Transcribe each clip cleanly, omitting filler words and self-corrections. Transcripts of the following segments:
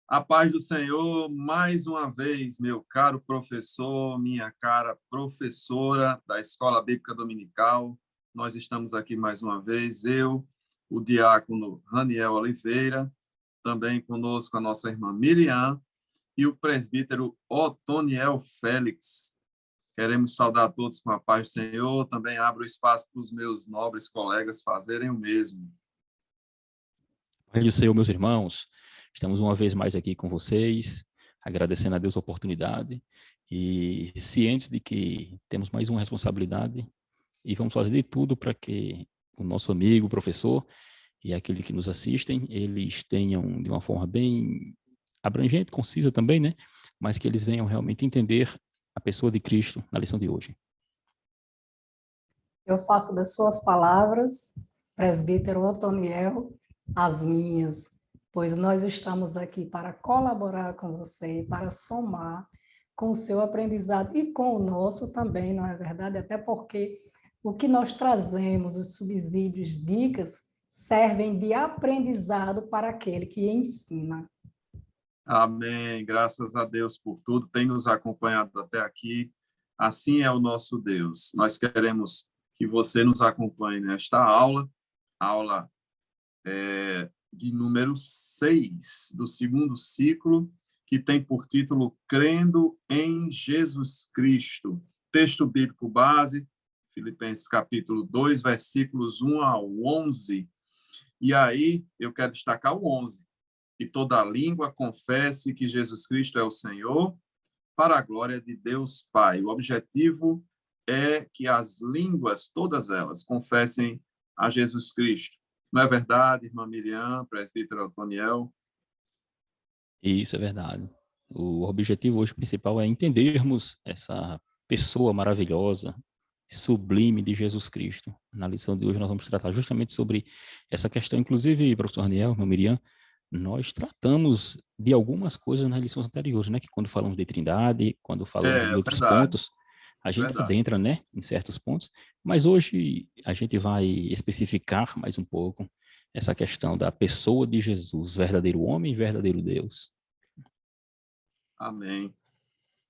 A paz do Senhor, mais uma vez, meu caro professor, minha cara professora da Escola Bíblica Dominical. Nós estamos aqui mais uma vez, eu, o diácono Raniel Oliveira, também conosco a nossa irmã Miriam e o presbítero Otoniel Félix. Queremos saudar todos com a paz do Senhor. Também abro espaço para os meus nobres colegas fazerem o mesmo. Paz do Senhor, meus irmãos, estamos uma vez mais aqui com vocês, agradecendo a Deus a oportunidade e cientes de que temos mais uma responsabilidade e vamos fazer de tudo para que o nosso amigo, o professor e aqueles que nos assistem, eles tenham de uma forma bem abrangente, concisa também, né? Mas que eles venham realmente entender a pessoa de Cristo na lição de hoje. Eu faço das suas palavras, presbítero Otoniel, as minhas, pois nós estamos aqui para colaborar com você, para somar com o seu aprendizado e com o nosso também, não é verdade? Até porque o que nós trazemos, os subsídios, dicas, servem de aprendizado para aquele que ensina. Amém. Graças a Deus por tudo. Tem nos acompanhado até aqui. Assim é o nosso Deus. Nós queremos que você nos acompanhe nesta aula de número 6 do segundo ciclo, que tem por título Crendo em Jesus Cristo. Texto bíblico base, Filipenses capítulo 2, versículos 1 ao 11. E aí eu quero destacar o 11. Que toda língua confesse que Jesus Cristo é o Senhor, para a glória de Deus Pai. O objetivo é que as línguas, todas elas, confessem a Jesus Cristo. Não é verdade, irmã Miriam, presbítero Otoniel? Isso é verdade. O objetivo hoje principal é entendermos essa pessoa maravilhosa, sublime de Jesus Cristo. Na lição de hoje nós vamos tratar justamente sobre essa questão. Inclusive, professor Raniel, irmã Miriam, nós tratamos de algumas coisas nas lições anteriores, né? Que quando falamos de Trindade, quando falamos de outros pontos, a gente adentra, né, em certos pontos. Mas hoje a gente vai especificar mais um pouco essa questão da pessoa de Jesus, verdadeiro homem e verdadeiro Deus. Amém.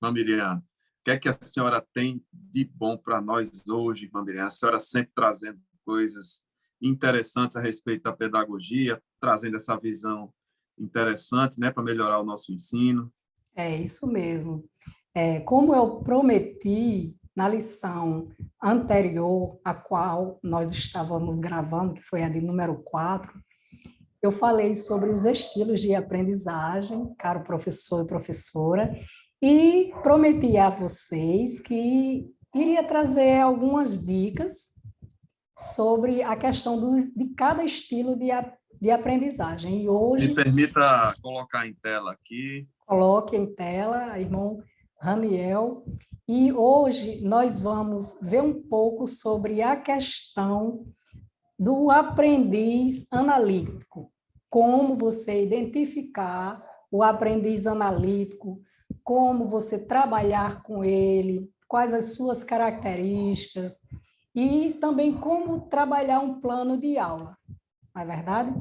Irmã Miriam, o que é que a senhora tem de bom para nós hoje, irmã Miriam? A senhora sempre trazendo coisas interessantes a respeito da pedagogia, trazendo essa visão interessante, né, para melhorar o nosso ensino. É isso mesmo. Como eu prometi na lição anterior, a qual nós estávamos gravando, que foi a de número 4, eu falei sobre os estilos de aprendizagem, caro professor e professora, e prometi a vocês que iria trazer algumas dicas sobre a questão de cada estilo de aprendizagem. E hoje... Me permita colocar em tela aqui. Coloque em tela, irmão Raniel. E hoje nós vamos ver um pouco sobre a questão do aprendiz analítico. Como você identificar o aprendiz analítico, como você trabalhar com ele, quais as suas características e também como trabalhar um plano de aula. Não é verdade?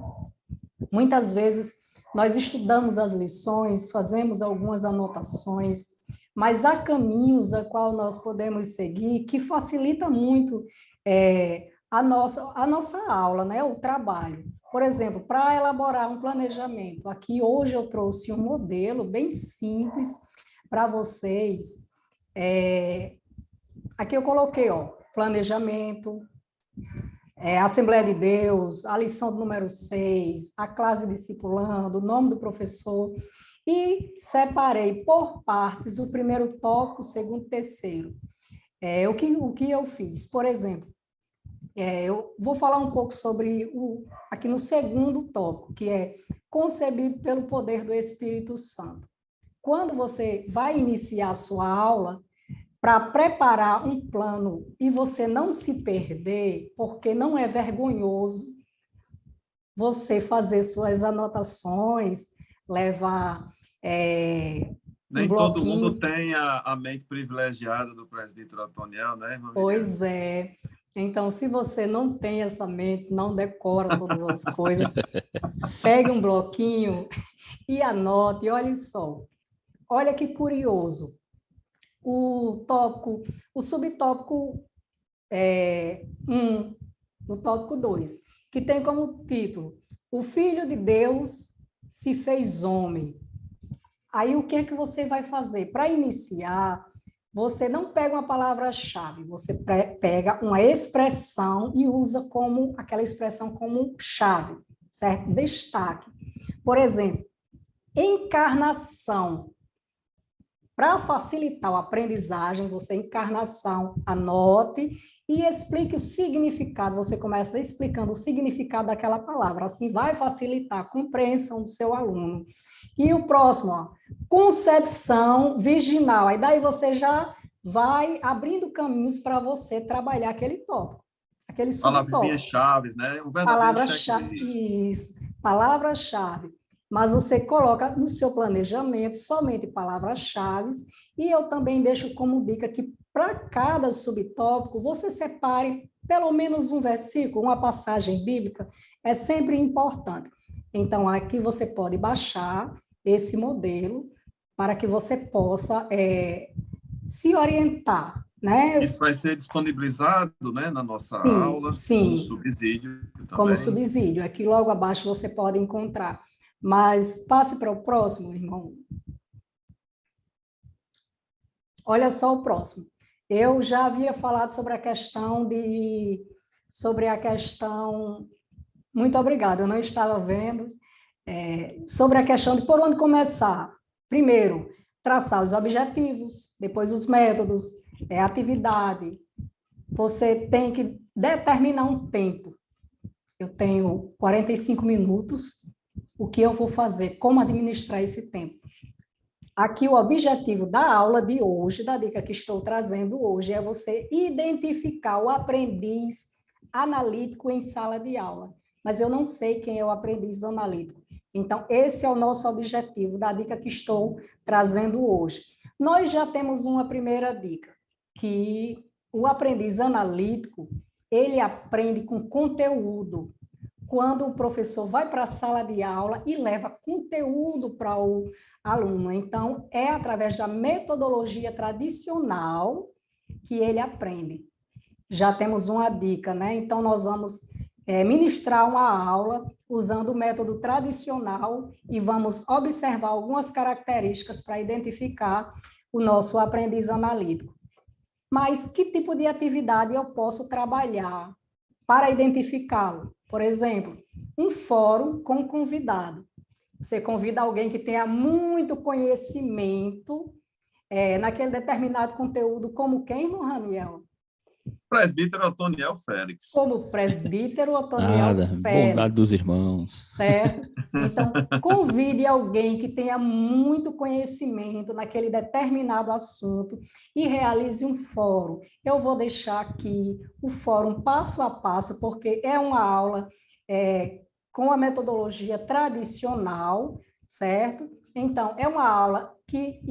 Muitas vezes nós estudamos as lições, fazemos algumas anotações, mas há caminhos a qual nós podemos seguir que facilita muito a nossa aula, né? O trabalho. Por exemplo, para elaborar um planejamento, aqui hoje eu trouxe um modelo bem simples para vocês. Aqui eu coloquei, planejamento, Assembleia de Deus, a lição número 6, a classe discipulando, o nome do professor, e separei por partes o primeiro tópico, o segundo e o terceiro. O que eu fiz? Por exemplo, eu vou falar um pouco sobre aqui no segundo tópico, que é concebido pelo poder do Espírito Santo. Quando você vai iniciar a sua aula, para preparar um plano e você não se perder, porque não é vergonhoso você fazer suas anotações, levar Nem todo mundo tem a mente privilegiada do presbítero Otoniel, né, irmã Miriam? Pois é. Então, se você não tem essa mente, não decora todas as coisas, pegue um bloquinho e anote. Olha só, olha que curioso. O tópico, o subtópico 1, no tópico 2, que tem como título: O Filho de Deus se fez homem. Aí, o que é que você vai fazer? Para iniciar, você não pega uma palavra-chave, você pega uma expressão e usa como aquela expressão como chave, certo? Destaque. Por exemplo, encarnação. Para facilitar a aprendizagem, você encarnação, anote e explique o significado. Você começa explicando o significado daquela palavra. Assim vai facilitar a compreensão do seu aluno. E o próximo, ó, concepção virginal. Aí daí você já vai abrindo caminhos para você trabalhar aquele tópico, aquele subtópico. Palavrinhas-chave, né? Um verdadeiro Palavra-chave, isso, palavra-chave. Mas você coloca no seu planejamento somente palavras-chave, e eu também deixo como dica que para cada subtópico você separe pelo menos um versículo, uma passagem bíblica, é sempre importante. Então, aqui você pode baixar esse modelo para que você possa se orientar, né? Isso vai ser disponibilizado, né, na nossa Sim, aula, sim. como subsídio também. Como subsídio. Aqui logo abaixo você pode encontrar. Mas passe para o próximo, irmão. Olha só o próximo. Eu já havia falado sobre a questão muito obrigada, eu não estava vendo, sobre a questão de por onde começar. Primeiro, traçar os objetivos, depois os métodos, atividade. Você tem que determinar um tempo. Eu tenho 45 minutos, o que eu vou fazer, como administrar esse tempo. Aqui o objetivo da aula de hoje, da dica que estou trazendo hoje, é você identificar o aprendiz analítico em sala de aula. Mas eu não sei quem é o aprendiz analítico. Então, esse é o nosso objetivo da dica que estou trazendo hoje. Nós já temos uma primeira dica, que o aprendiz analítico, ele aprende com conteúdo. Quando o professor vai para a sala de aula e leva conteúdo para o aluno. Então, é através da metodologia tradicional que ele aprende. Já temos uma dica, né? Então, nós vamos ministrar uma aula usando o método tradicional e vamos observar algumas características para identificar o nosso aprendiz analítico. Mas que tipo de atividade eu posso trabalhar para identificá-lo? Por exemplo, um fórum com convidado. Você convida alguém que tenha muito conhecimento naquele determinado conteúdo, como quem, Raniel? Presbítero Otoniel Félix. Como presbítero Otoniel Félix. Bondade dos irmãos. Certo? Então, convide alguém que tenha muito conhecimento naquele determinado assunto e realize um fórum. Eu vou deixar aqui o fórum passo a passo, porque é uma aula com a metodologia tradicional, certo? Então, é uma aula que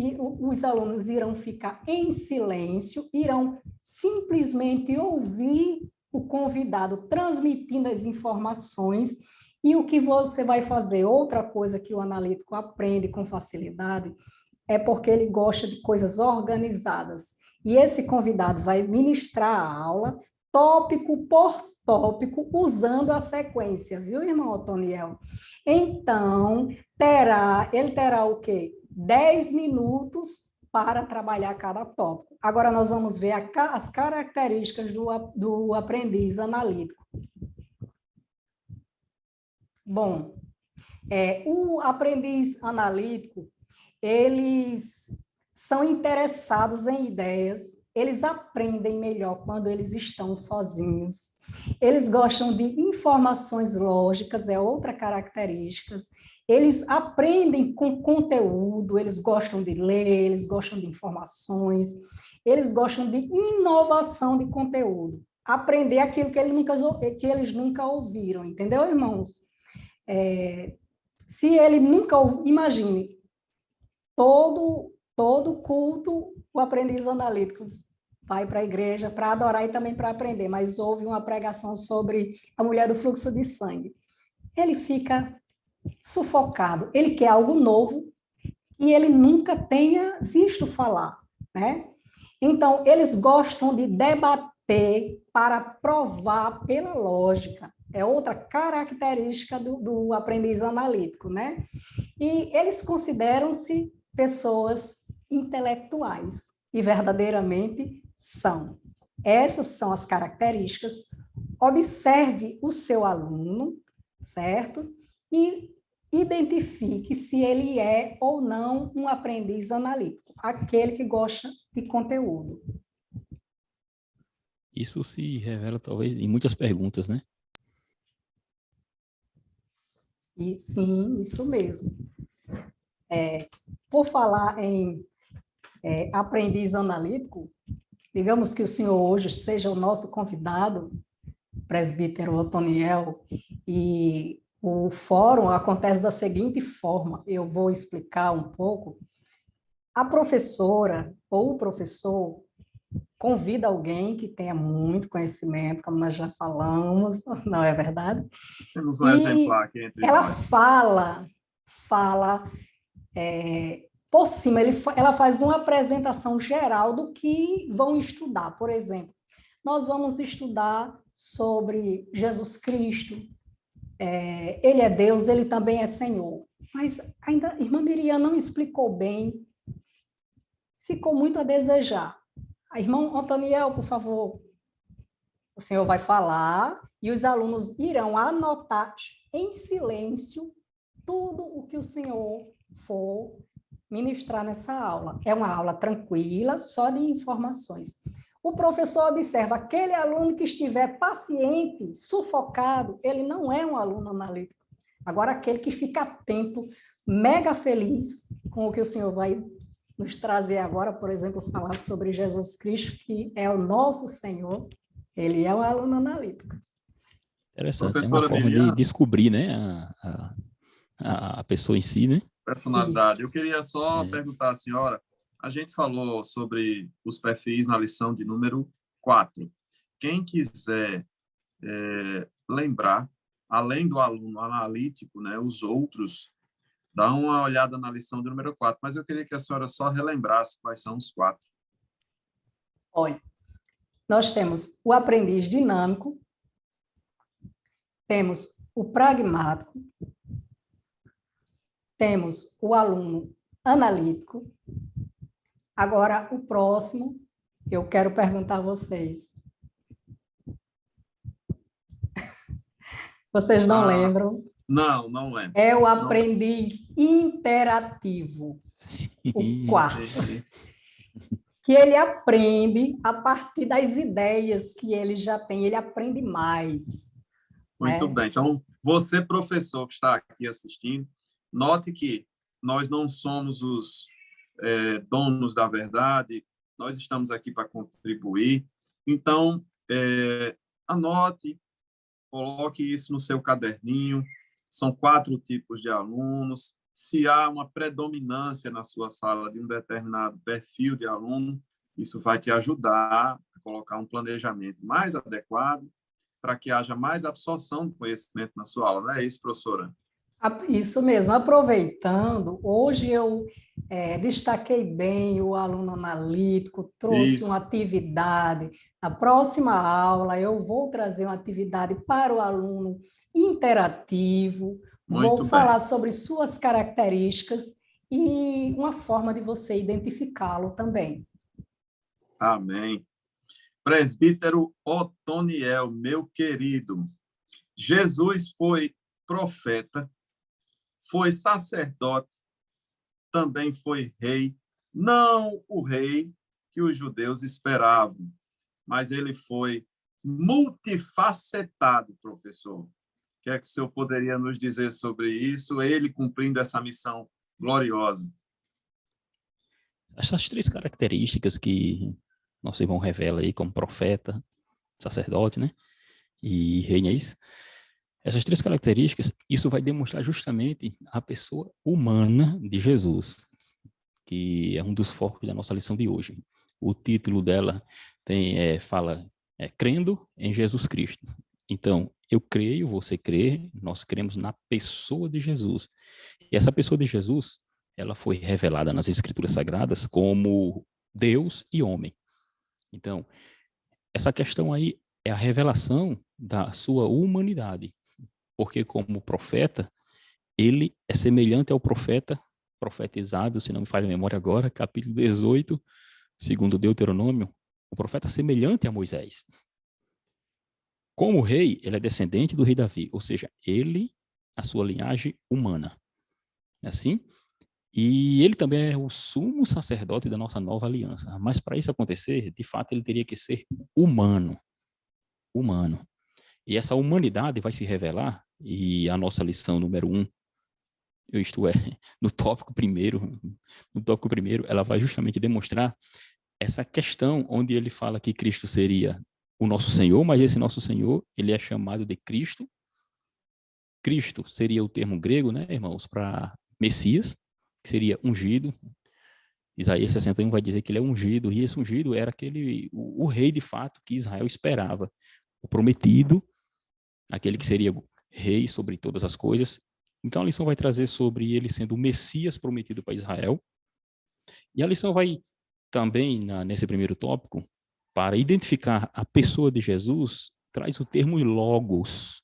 os alunos irão ficar em silêncio, irão simplesmente ouvir o convidado transmitindo as informações, e o que você vai fazer, outra coisa que o analítico aprende com facilidade, é porque ele gosta de coisas organizadas. E esse convidado vai ministrar a aula, tópico por tópico, usando a sequência, viu, irmão Otoniel? Então, ele terá o quê? 10 minutos para trabalhar cada tópico. Agora nós vamos ver as características do aprendiz analítico. Bom, o aprendiz analítico, eles são interessados em ideias, eles aprendem melhor quando eles estão sozinhos, eles gostam de informações lógicas, é outra característica, eles aprendem com conteúdo, eles gostam de ler, eles gostam de informações, eles gostam de inovação de conteúdo, aprender aquilo que eles nunca ouviram, entendeu, irmãos? Se ele nunca, imagine, todo culto, o aprendiz analítico vai para a igreja para adorar e também para aprender, mas ouve uma pregação sobre a mulher do fluxo de sangue. Ele fica sufocado, ele quer algo novo e ele nunca tenha visto falar, né? Então, eles gostam de debater para provar pela lógica. É outra característica do aprendiz analítico, né? E eles consideram-se pessoas intelectuais, e verdadeiramente são. Essas são as características. Observe o seu aluno, certo? E identifique se ele é ou não um aprendiz analítico, aquele que gosta de conteúdo. Isso se revela, talvez, em muitas perguntas, né? E, sim, isso mesmo. Por falar em aprendiz analítico, digamos que o senhor hoje seja o nosso convidado, presbítero Otoniel, e o fórum acontece da seguinte forma, eu vou explicar um pouco. A professora ou o professor convida alguém que tenha muito conhecimento, como nós já falamos, não é verdade? Temos um exemplar aqui entre ela nós. fala por cima, ela faz uma apresentação geral do que vão estudar. Por exemplo, nós vamos estudar sobre Jesus Cristo, ele é Deus, ele também é Senhor. Mas ainda a irmã Miriam não explicou bem, ficou muito a desejar. A irmã Otoniel, por favor, o senhor vai falar e os alunos irão anotar em silêncio tudo o que o senhor for ministrar nessa aula. É uma aula tranquila, só de informações. O professor observa aquele aluno que estiver paciente, sufocado, ele não é um aluno analítico. Agora, aquele que fica atento, mega feliz com o que o senhor vai nos trazer agora, por exemplo, falar sobre Jesus Cristo, que é o nosso Senhor, ele é um aluno analítico. Interessante, é uma forma de descobrir, né, a pessoa em si, né? Personalidade. Isso. Eu queria só perguntar à senhora, a gente falou sobre os perfis na lição de número 4. Quem quiser lembrar, além do aluno analítico, né, os outros, dá uma olhada na lição de número 4, mas eu queria que a senhora só relembrasse quais são os 4. Olha, nós temos o aprendiz dinâmico, temos o pragmático, temos o aluno analítico. Agora, o próximo, eu quero perguntar a vocês. Vocês não lembram? Não lembro. É o aprendiz interativo, Sim. o quarto. Que ele aprende a partir das ideias que ele já tem, ele aprende mais. Muito bem. Então, você, professor, que está aqui assistindo, note que nós não somos os donos da verdade, nós estamos aqui para contribuir. Então, anote, coloque isso no seu caderninho. São 4 tipos de alunos. Se há uma predominância na sua sala de um determinado perfil de aluno, isso vai te ajudar a colocar um planejamento mais adequado para que haja mais absorção do conhecimento na sua aula. Não é isso, professora? Isso mesmo. Aproveitando, hoje eu destaquei bem o aluno analítico, trouxe uma atividade. Na próxima aula, eu vou trazer uma atividade para o aluno interativo, vou falar sobre suas características e uma forma de você identificá-lo também. Amém. Presbítero Otoniel, meu querido, Jesus foi profeta, foi sacerdote, também foi rei, não o rei que os judeus esperavam, mas ele foi multifacetado, professor. O que é que o senhor poderia nos dizer sobre isso, ele cumprindo essa missão gloriosa? Essas 3 características que nosso irmão revela aí como profeta, sacerdote, né? E rei, é isso? Essas 3 características, isso vai demonstrar justamente a pessoa humana de Jesus, que é um dos focos da nossa lição de hoje. o título dela fala crendo em Jesus Cristo. Então, eu creio, você crê, nós cremos na pessoa de Jesus. E essa pessoa de Jesus, ela foi revelada nas Escrituras Sagradas como Deus e homem. Então, essa questão aí é a revelação da sua humanidade. Porque como profeta, ele é semelhante ao profeta profetizado, se não me falha a memória agora, capítulo 18, segundo Deuteronômio, o profeta semelhante a Moisés. Como rei, ele é descendente do rei Davi, ou seja, a sua linhagem humana. É assim? E ele também é o sumo sacerdote da nossa nova aliança. Mas para isso acontecer, de fato, ele teria que ser humano. Humano. E essa humanidade vai se revelar, e a nossa lição número 1, isto é, no tópico primeiro, ela vai justamente demonstrar essa questão onde ele fala que Cristo seria o nosso Senhor, mas esse nosso Senhor, ele é chamado de Cristo. Cristo seria o termo grego, né, irmãos, para Messias, que seria ungido. Isaías 61 vai dizer que ele é ungido, e esse ungido era o rei de fato que Israel esperava, o prometido, aquele que seria rei sobre todas as coisas. Então a lição vai trazer sobre ele sendo o Messias prometido para Israel. E a lição vai também, nesse primeiro tópico, para identificar a pessoa de Jesus, traz o termo logos,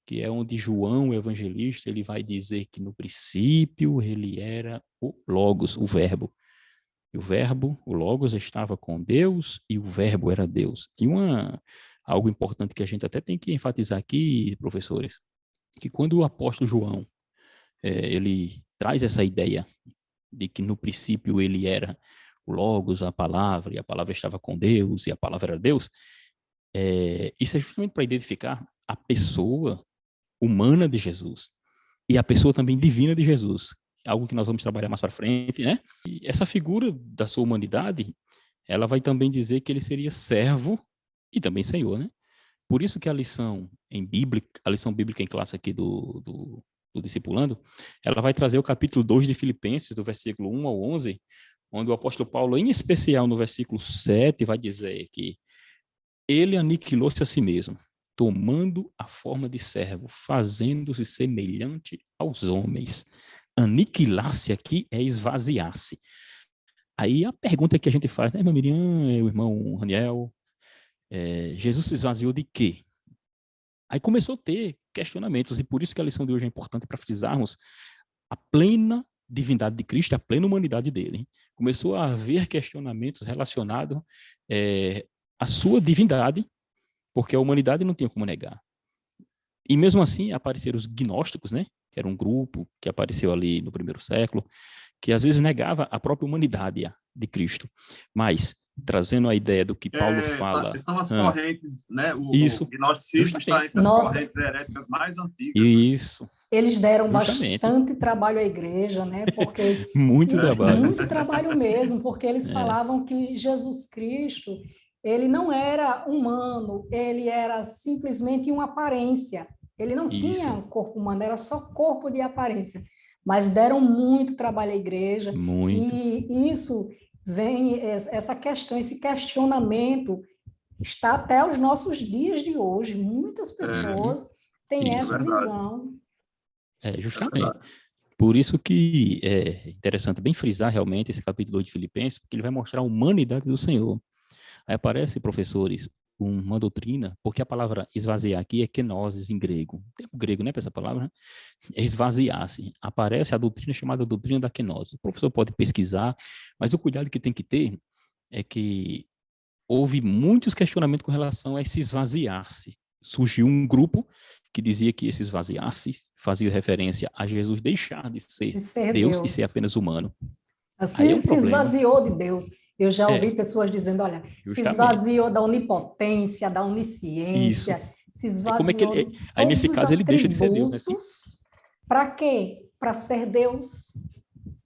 que é onde João, o evangelista, ele vai dizer que no princípio ele era o logos, o verbo. E o verbo, o logos, estava com Deus e o verbo era Deus. E algo importante que a gente até tem que enfatizar aqui, professores, que quando o apóstolo João, ele traz essa ideia de que no princípio ele era o logos, a palavra, e a palavra estava com Deus, e a palavra era Deus, isso é justamente para identificar a pessoa humana de Jesus e a pessoa também divina de Jesus, algo que nós vamos trabalhar mais para frente, né? E essa figura da sua humanidade, ela vai também dizer que ele seria servo e também Senhor, né? Por isso que a lição bíblica em classe aqui do Discipulando, ela vai trazer o capítulo 2 de Filipenses, do versículo 1 ao 11, onde o apóstolo Paulo, em especial no versículo 7, vai dizer que ele aniquilou-se a si mesmo, tomando a forma de servo, fazendo-se semelhante aos homens. Aniquilar-se aqui é esvaziar-se. Aí a pergunta que a gente faz, né, irmã Miriam, o irmão Raniel, Jesus se esvaziou de quê? Aí começou a ter questionamentos, e por isso que a lição de hoje é importante para frisarmos a plena divindade de Cristo, a plena humanidade dele. Hein? Começou a haver questionamentos relacionados à sua divindade, porque a humanidade não tinha como negar. E mesmo assim apareceram os gnósticos, né? Que era um grupo que apareceu ali no primeiro século, que às vezes negava a própria humanidade de Cristo. Mas, trazendo a ideia do que Paulo fala... São as correntes, né? Isso, o gnosticismo está entre as correntes heréticas mais antigas. Isso. Eles deram bastante trabalho à igreja, né? Porque muito trabalho. Muito trabalho mesmo, porque eles falavam que Jesus Cristo, ele não era humano, ele era simplesmente uma aparência. Ele não tinha um corpo humano, era só corpo de aparência. Mas deram muito trabalho à igreja. Muito. E isso vem, essa questão, esse questionamento está até os nossos dias de hoje. Muitas pessoas têm essa visão. Justamente. Por isso que é interessante bem frisar realmente esse capítulo 2 de Filipenses, porque ele vai mostrar a humanidade do Senhor. Aí aparece, professores, uma doutrina, porque a palavra esvaziar aqui é kenosis em grego. Tem o grego, né, para essa palavra? É esvaziar-se. Aparece a doutrina chamada doutrina da kenose. O professor pode pesquisar, mas o cuidado que tem que ter é que houve muitos questionamentos com relação a esse esvaziar-se. Surgiu um grupo que dizia que esse esvaziar-se fazia referência a Jesus deixar de ser Deus e ser apenas humano. Assim, se esvaziou de Deus. Eu já ouvi pessoas dizendo, olha, se esvaziou da onipotência, da onisciência, se esvaziou aí nesse caso ele deixa de ser Deus, né? Para quê? Para ser Deus.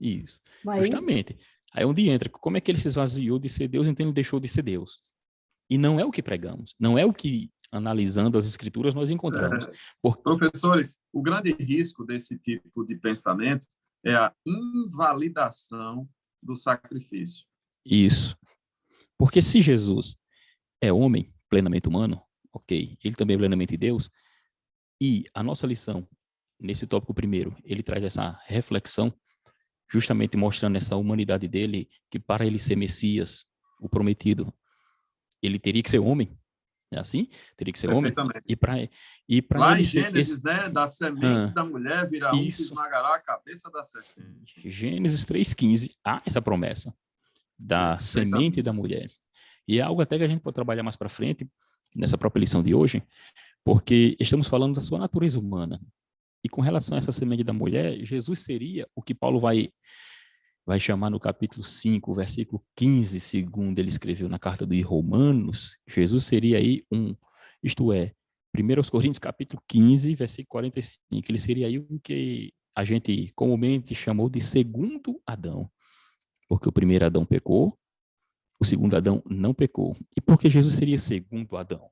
Isso, justamente. Isso? Aí onde entra, como é que ele se esvaziou de ser Deus, então ele deixou de ser Deus. E não é o que pregamos, não é o que, analisando as escrituras, nós encontramos. Professores, o grande risco desse tipo de pensamento é a invalidação do sacrifício. Isso. Porque se Jesus é homem, plenamente humano, ok, ele também é plenamente Deus, e a nossa lição, nesse tópico primeiro, ele traz essa reflexão, justamente mostrando essa humanidade dele, que para ele ser Messias, o prometido, ele teria que ser homem, é assim? Teria que ser homem. Perfeitamente. E para Lá ele em ser Gênesis, né, da semente da mulher virá um que isso. esmagará a cabeça da serpente. Gênesis 3,15, há essa promessa da semente da mulher. E é algo até que a gente pode trabalhar mais para frente, nessa própria lição de hoje, porque estamos falando da sua natureza humana. E com relação a essa semente da mulher, Jesus seria o que Paulo vai chamar no capítulo 5, versículo 15, segundo ele escreveu na carta de Romanos, Jesus seria aí isto é, 1 Coríntios capítulo 15, versículo 45, ele seria aí o que a gente comumente chamou de segundo Adão, porque o primeiro Adão pecou, o segundo Adão não pecou. E por que Jesus seria segundo Adão?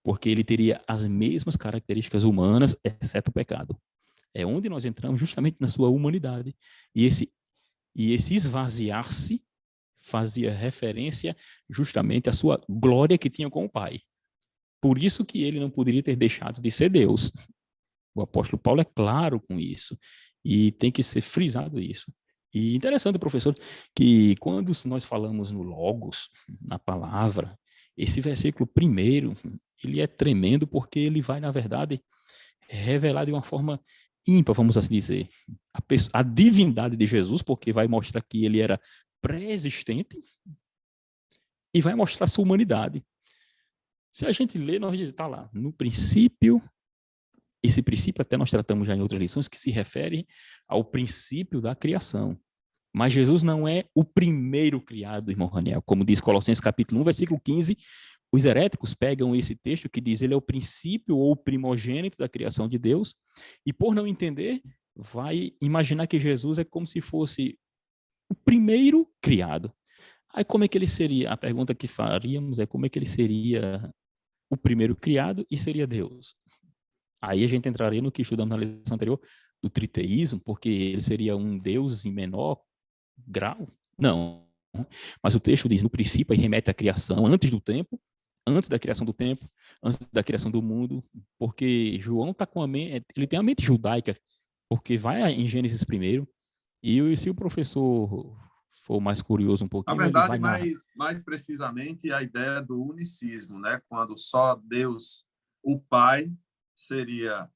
Porque ele teria as mesmas características humanas, exceto o pecado. É onde nós entramos justamente na sua humanidade. E esse esvaziar-se fazia referência justamente à sua glória que tinha com o Pai. Por isso que ele não poderia ter deixado de ser Deus. O apóstolo Paulo é claro com isso. E tem que ser frisado isso. E interessante, professor, que quando nós falamos no Logos, na palavra, esse versículo primeiro, ele é tremendo porque ele vai, na verdade, revelar de uma forma ímpar, vamos assim dizer, a divindade de Jesus, porque vai mostrar que ele era pré-existente e vai mostrar a sua humanidade. Se a gente ler, nós dizemos, está lá, no princípio, esse princípio até nós tratamos já em outras lições, que se refere ao princípio da criação. Mas Jesus não é o primeiro criado, irmão Raniel. Como diz Colossenses capítulo 1, versículo 15, os heréticos pegam esse texto que diz ele é o princípio ou o primogênito da criação de Deus, e por não entender, vai imaginar que Jesus é como se fosse o primeiro criado. Aí como é que ele seria? A pergunta que faríamos é como é que ele seria o primeiro criado e seria Deus? Aí a gente entraria no que estudamos na lição anterior, do triteísmo, porque ele seria um Deus em menor grau? Não. Mas o texto diz, no princípio, aí remete à criação, antes do tempo, antes da criação do tempo, antes da criação do mundo, porque João tá com ele tem a mente judaica, porque vai em Gênesis primeiro, e se o professor for mais curioso um Na pouquinho, ele verdade, vai mais precisamente, a ideia do unicismo, né? Quando só Deus, o Pai, seria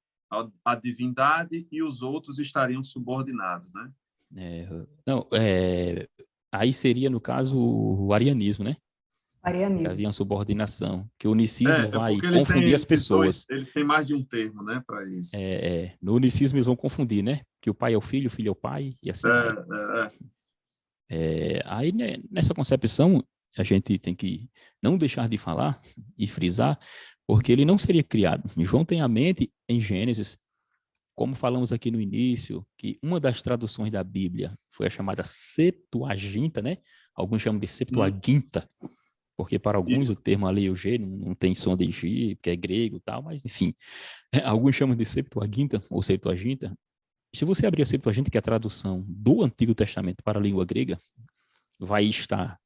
a divindade e os outros estariam subordinados, né? Aí seria, no caso, o arianismo, né? Que Arianismo. havia uma subordinação, que o unicismo vai Porque confundir as pessoas. eles têm mais de um termo, né, para isso. No unicismo eles vão confundir, né? Que o pai é o filho é o pai, e assim vai. Aí, né, nessa concepção, a gente tem que não deixar de falar e frisar, porque ele não seria criado. João tem a mente em Gênesis, como falamos aqui no início, que uma das traduções da Bíblia foi a chamada Septuaginta, né? Alguns chamam de Septuaginta, porque para alguns o termo ali, o G, não tem som de G, porque é grego e tal, mas enfim. Alguns chamam de Septuaginta ou Septuaginta. Se você abrir a Septuaginta, que é a tradução do Antigo Testamento para a língua grega, vai estar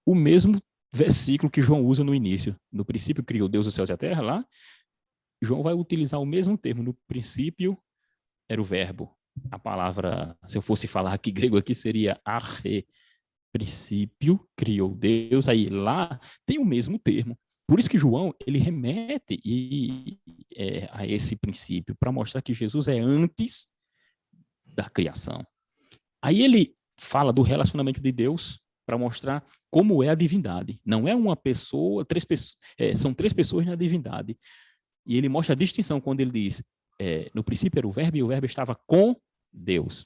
o mesmo versículo que João usa no início. No princípio criou Deus os céus e a terra, lá, João vai utilizar o mesmo termo. No princípio era o verbo. A palavra, se eu fosse falar aqui grego, aqui seria arche. Princípio criou Deus. Aí lá tem o mesmo termo. Por isso que João, ele remete a esse princípio, para mostrar que Jesus é antes da criação. Aí ele fala do relacionamento de Deus para mostrar como é a divindade. Não é uma pessoa, são três pessoas na divindade. E ele mostra a distinção quando ele diz, no princípio era o verbo e o verbo estava com Deus.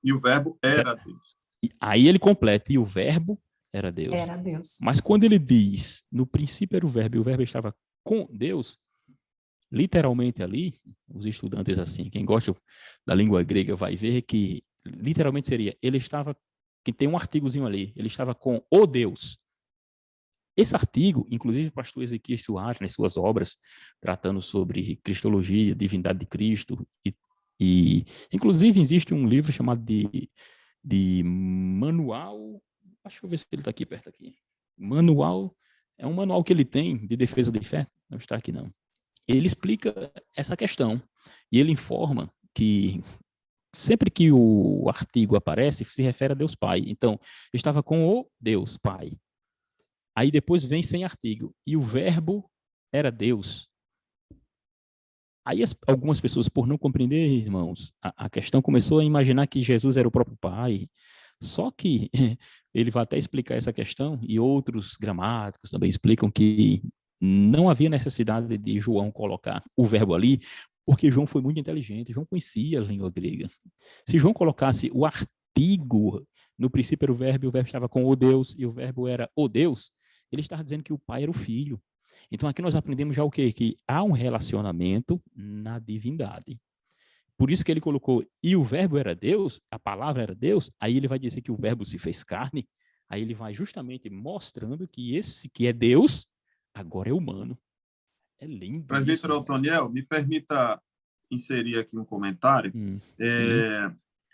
E o verbo era Deus. E aí ele completa, e o verbo era Deus. Era Deus. Mas quando ele diz, no princípio era o verbo e o verbo estava com Deus, literalmente ali, os estudantes assim, quem gosta da língua grega vai ver que literalmente seria, ele estava, que tem um artigozinho ali, ele estava com o Deus. Esse artigo, inclusive o pastor Ezequiel Soares, nas suas obras, tratando sobre cristologia, divindade de Cristo, e inclusive existe um livro chamado de manual, deixa eu ver se ele está aqui perto aqui, Manual, é um manual que ele tem de defesa de fé, não está aqui não. Ele explica essa questão e ele informa que sempre que o artigo aparece, se refere a Deus Pai. Então, eu estava com o Deus Pai. Aí depois vem sem artigo. E o verbo era Deus. Aí algumas pessoas, por não compreender, irmãos, a questão começou a imaginar que Jesus era o próprio Pai. Só que ele vai até explicar essa questão, e outros gramáticos também explicam que não havia necessidade de João colocar o verbo ali, porque João foi muito inteligente, João conhecia a língua grega. Se João colocasse o artigo, no princípio era o verbo, e o verbo estava com o Deus, e o verbo era o Deus, ele estava dizendo que o Pai era o Filho. Então aqui nós aprendemos já o quê? Que há um relacionamento na divindade. Por isso que ele colocou, e o verbo era Deus, a palavra era Deus, aí ele vai dizer que o verbo se fez carne, aí ele vai justamente mostrando que esse que é Deus, agora é humano. É lindo Presbítero isso. Otoniel, me permita inserir aqui um comentário. Sim.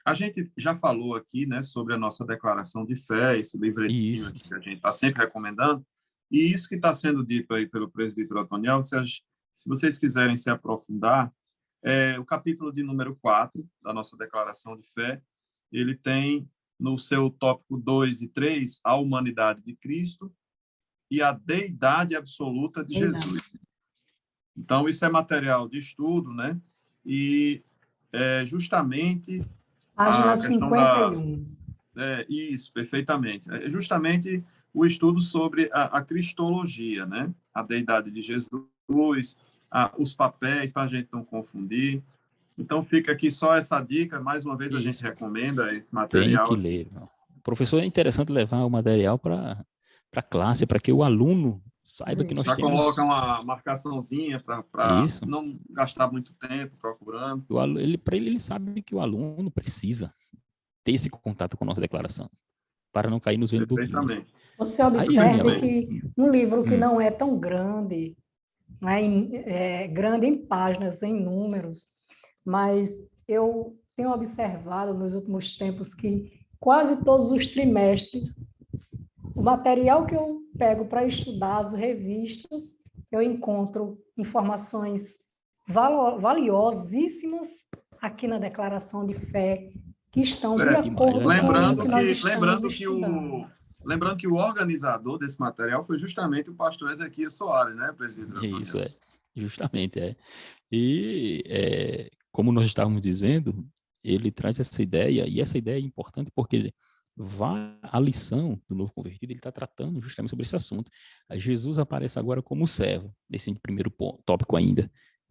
A gente já falou aqui, né, sobre a nossa declaração de fé, esse livretinho aqui que a gente está sempre recomendando, e isso que está sendo dito aí pelo presbítero Otoniel, se vocês quiserem se aprofundar, o capítulo de número 4 da nossa declaração de fé, ele tem no seu tópico 2 e 3 a humanidade de Cristo e a deidade absoluta de Jesus. Então, isso é material de estudo, né? E justamente Página a questão 51. Isso, perfeitamente. É justamente o estudo sobre a cristologia, né? A deidade de Jesus, os papéis, para a gente não confundir. Então, fica aqui só essa dica. Mais uma vez, a gente recomenda esse material. Tem que ler. Professor, é interessante levar o material para a classe, para que o aluno saiba que nós já temos... coloca uma marcaçãozinha para não gastar muito tempo procurando. Ele sabe que o aluno precisa ter esse contato com a nossa declaração, para não cair nos ventos doutrinas. Você observe que um livro que não é tão grande, é grande em páginas, em números, mas eu tenho observado nos últimos tempos que quase todos os trimestres, o material que eu pego para estudar, as revistas, eu encontro informações valiosíssimas aqui na declaração de fé, que estão de acordo com o que nós estamos estudando. Lembrando que o organizador desse material foi justamente o pastor Ezequias Soares, né, presbítero? Isso, justamente, E, como nós estávamos dizendo, ele traz essa ideia, e essa ideia é importante porque a lição do novo convertido, ele está tratando justamente sobre esse assunto. Jesus aparece agora como servo, nesse primeiro tópico ainda.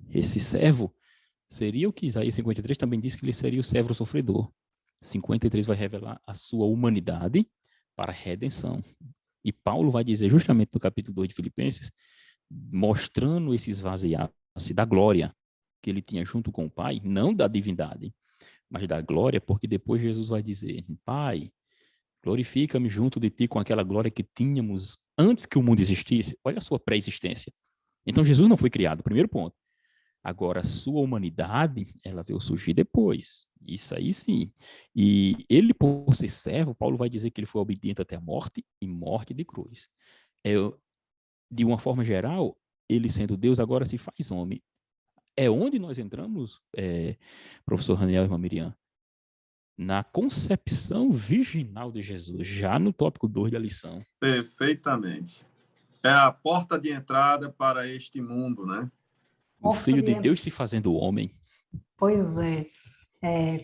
Esse servo seria o que Isaías 53 também diz que ele seria o servo sofredor. 53 vai revelar a sua humanidade para a redenção. E Paulo vai dizer justamente no capítulo 2 de Filipenses, mostrando esse esvaziar-se da glória que ele tinha junto com o Pai, não da divindade, mas da glória, porque depois Jesus vai dizer, Pai, glorifica-me junto de ti com aquela glória que tínhamos antes que o mundo existisse. Olha a sua pré-existência. Então Jesus não foi criado, primeiro ponto. Agora, a sua humanidade, ela veio surgir depois. Isso aí sim. E ele, por ser servo, Paulo vai dizer que ele foi obediente até a morte e morte de cruz. De uma forma geral, ele sendo Deus, agora se faz homem. É onde nós entramos, professor Raniel e irmã Miriam, na concepção virginal de Jesus, já no tópico 2 da lição. Perfeitamente. É a porta de entrada para este mundo, né? O Filho de Deus se fazendo homem. Pois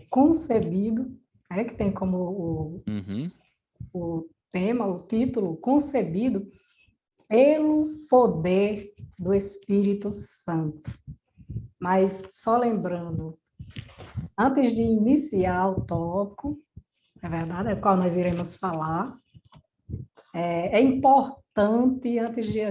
concebido, que tem como o tema, o título, concebido pelo poder do Espírito Santo. Mas, só lembrando, antes de iniciar o tópico, é verdade, qual nós iremos falar, é importante, antes de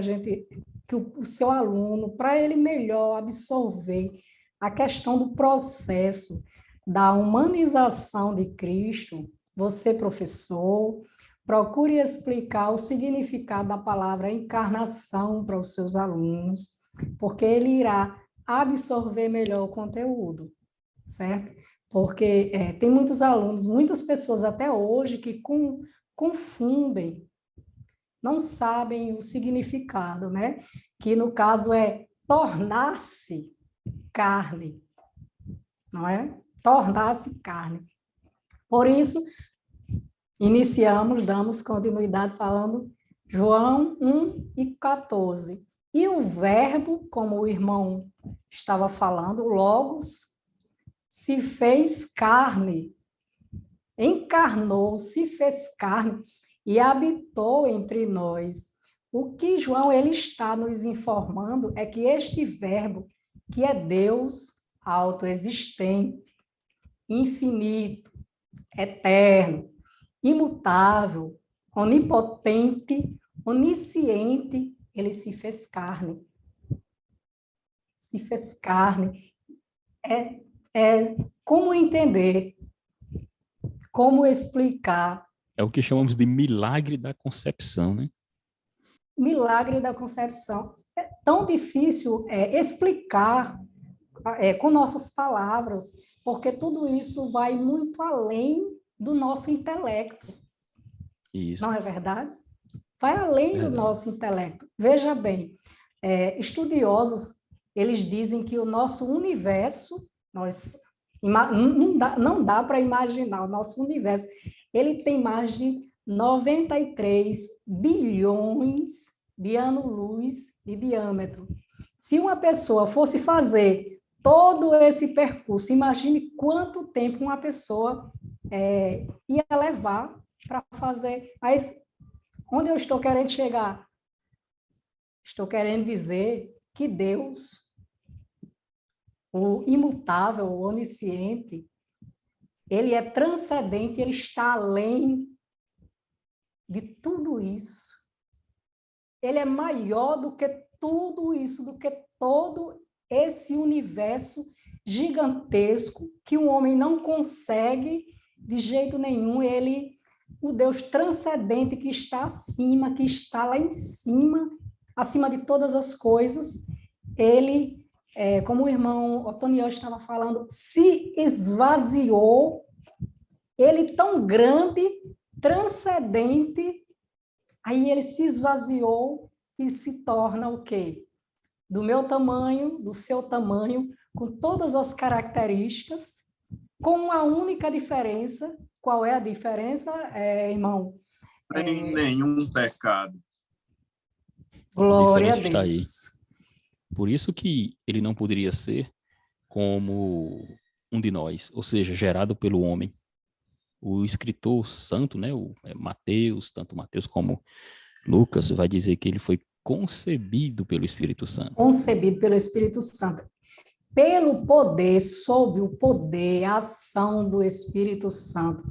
que o seu aluno, para ele melhor absorver a questão do processo da humanização de Cristo, você, professor, procure explicar o significado da palavra encarnação para os seus alunos, porque ele irá absorver melhor o conteúdo, certo? Porque tem muitos alunos, muitas pessoas até hoje que confundem não sabem o significado, né? Que no caso é tornar-se carne, não é? Tornar-se carne. Por isso, damos continuidade falando João 1:14. E o verbo, como o irmão estava falando, o Logos, se fez carne, encarnou, se fez carne e habitou entre nós. O que João ele está nos informando é que este verbo, que é Deus autoexistente, infinito, eterno, imutável, onipotente, onisciente, ele se fez carne. Se fez carne. Como entender? Como explicar? É o que chamamos de milagre da concepção, né? Milagre da concepção. É tão difícil explicar com nossas palavras, porque tudo isso vai muito além do nosso intelecto. Isso. Não é verdade? Vai além do nosso intelecto. Veja bem, estudiosos, eles dizem que o nosso universo, não dá para imaginar, o nosso universo, ele tem mais de 93 bilhões de anos-luz de diâmetro. Se uma pessoa fosse fazer todo esse percurso, imagine quanto tempo uma pessoa ia levar para fazer. Mas onde eu estou querendo chegar? Estou querendo dizer que Deus, o imutável, o onisciente, ele é transcendente, ele está além de tudo isso. Ele é maior do que tudo isso, do que todo esse universo gigantesco que o homem não consegue de jeito nenhum. Ele, o Deus transcendente que está acima, que está lá em cima, acima de todas as coisas, ele, como o irmão Otoniel estava falando, se esvaziou, ele tão grande, transcendente, aí ele se esvaziou e se torna o quê? Do meu tamanho, do seu tamanho, com todas as características, com uma única diferença. Qual é a diferença, irmão? Sem nenhum pecado. Glória a Está aí. Deus. Por isso que ele não poderia ser como um de nós, ou seja, gerado pelo homem. O escritor santo, né, o Mateus, tanto Mateus como Lucas, vai dizer que ele foi concebido pelo Espírito Santo. Concebido pelo Espírito Santo. Pelo poder, sob o poder, a ação do Espírito Santo,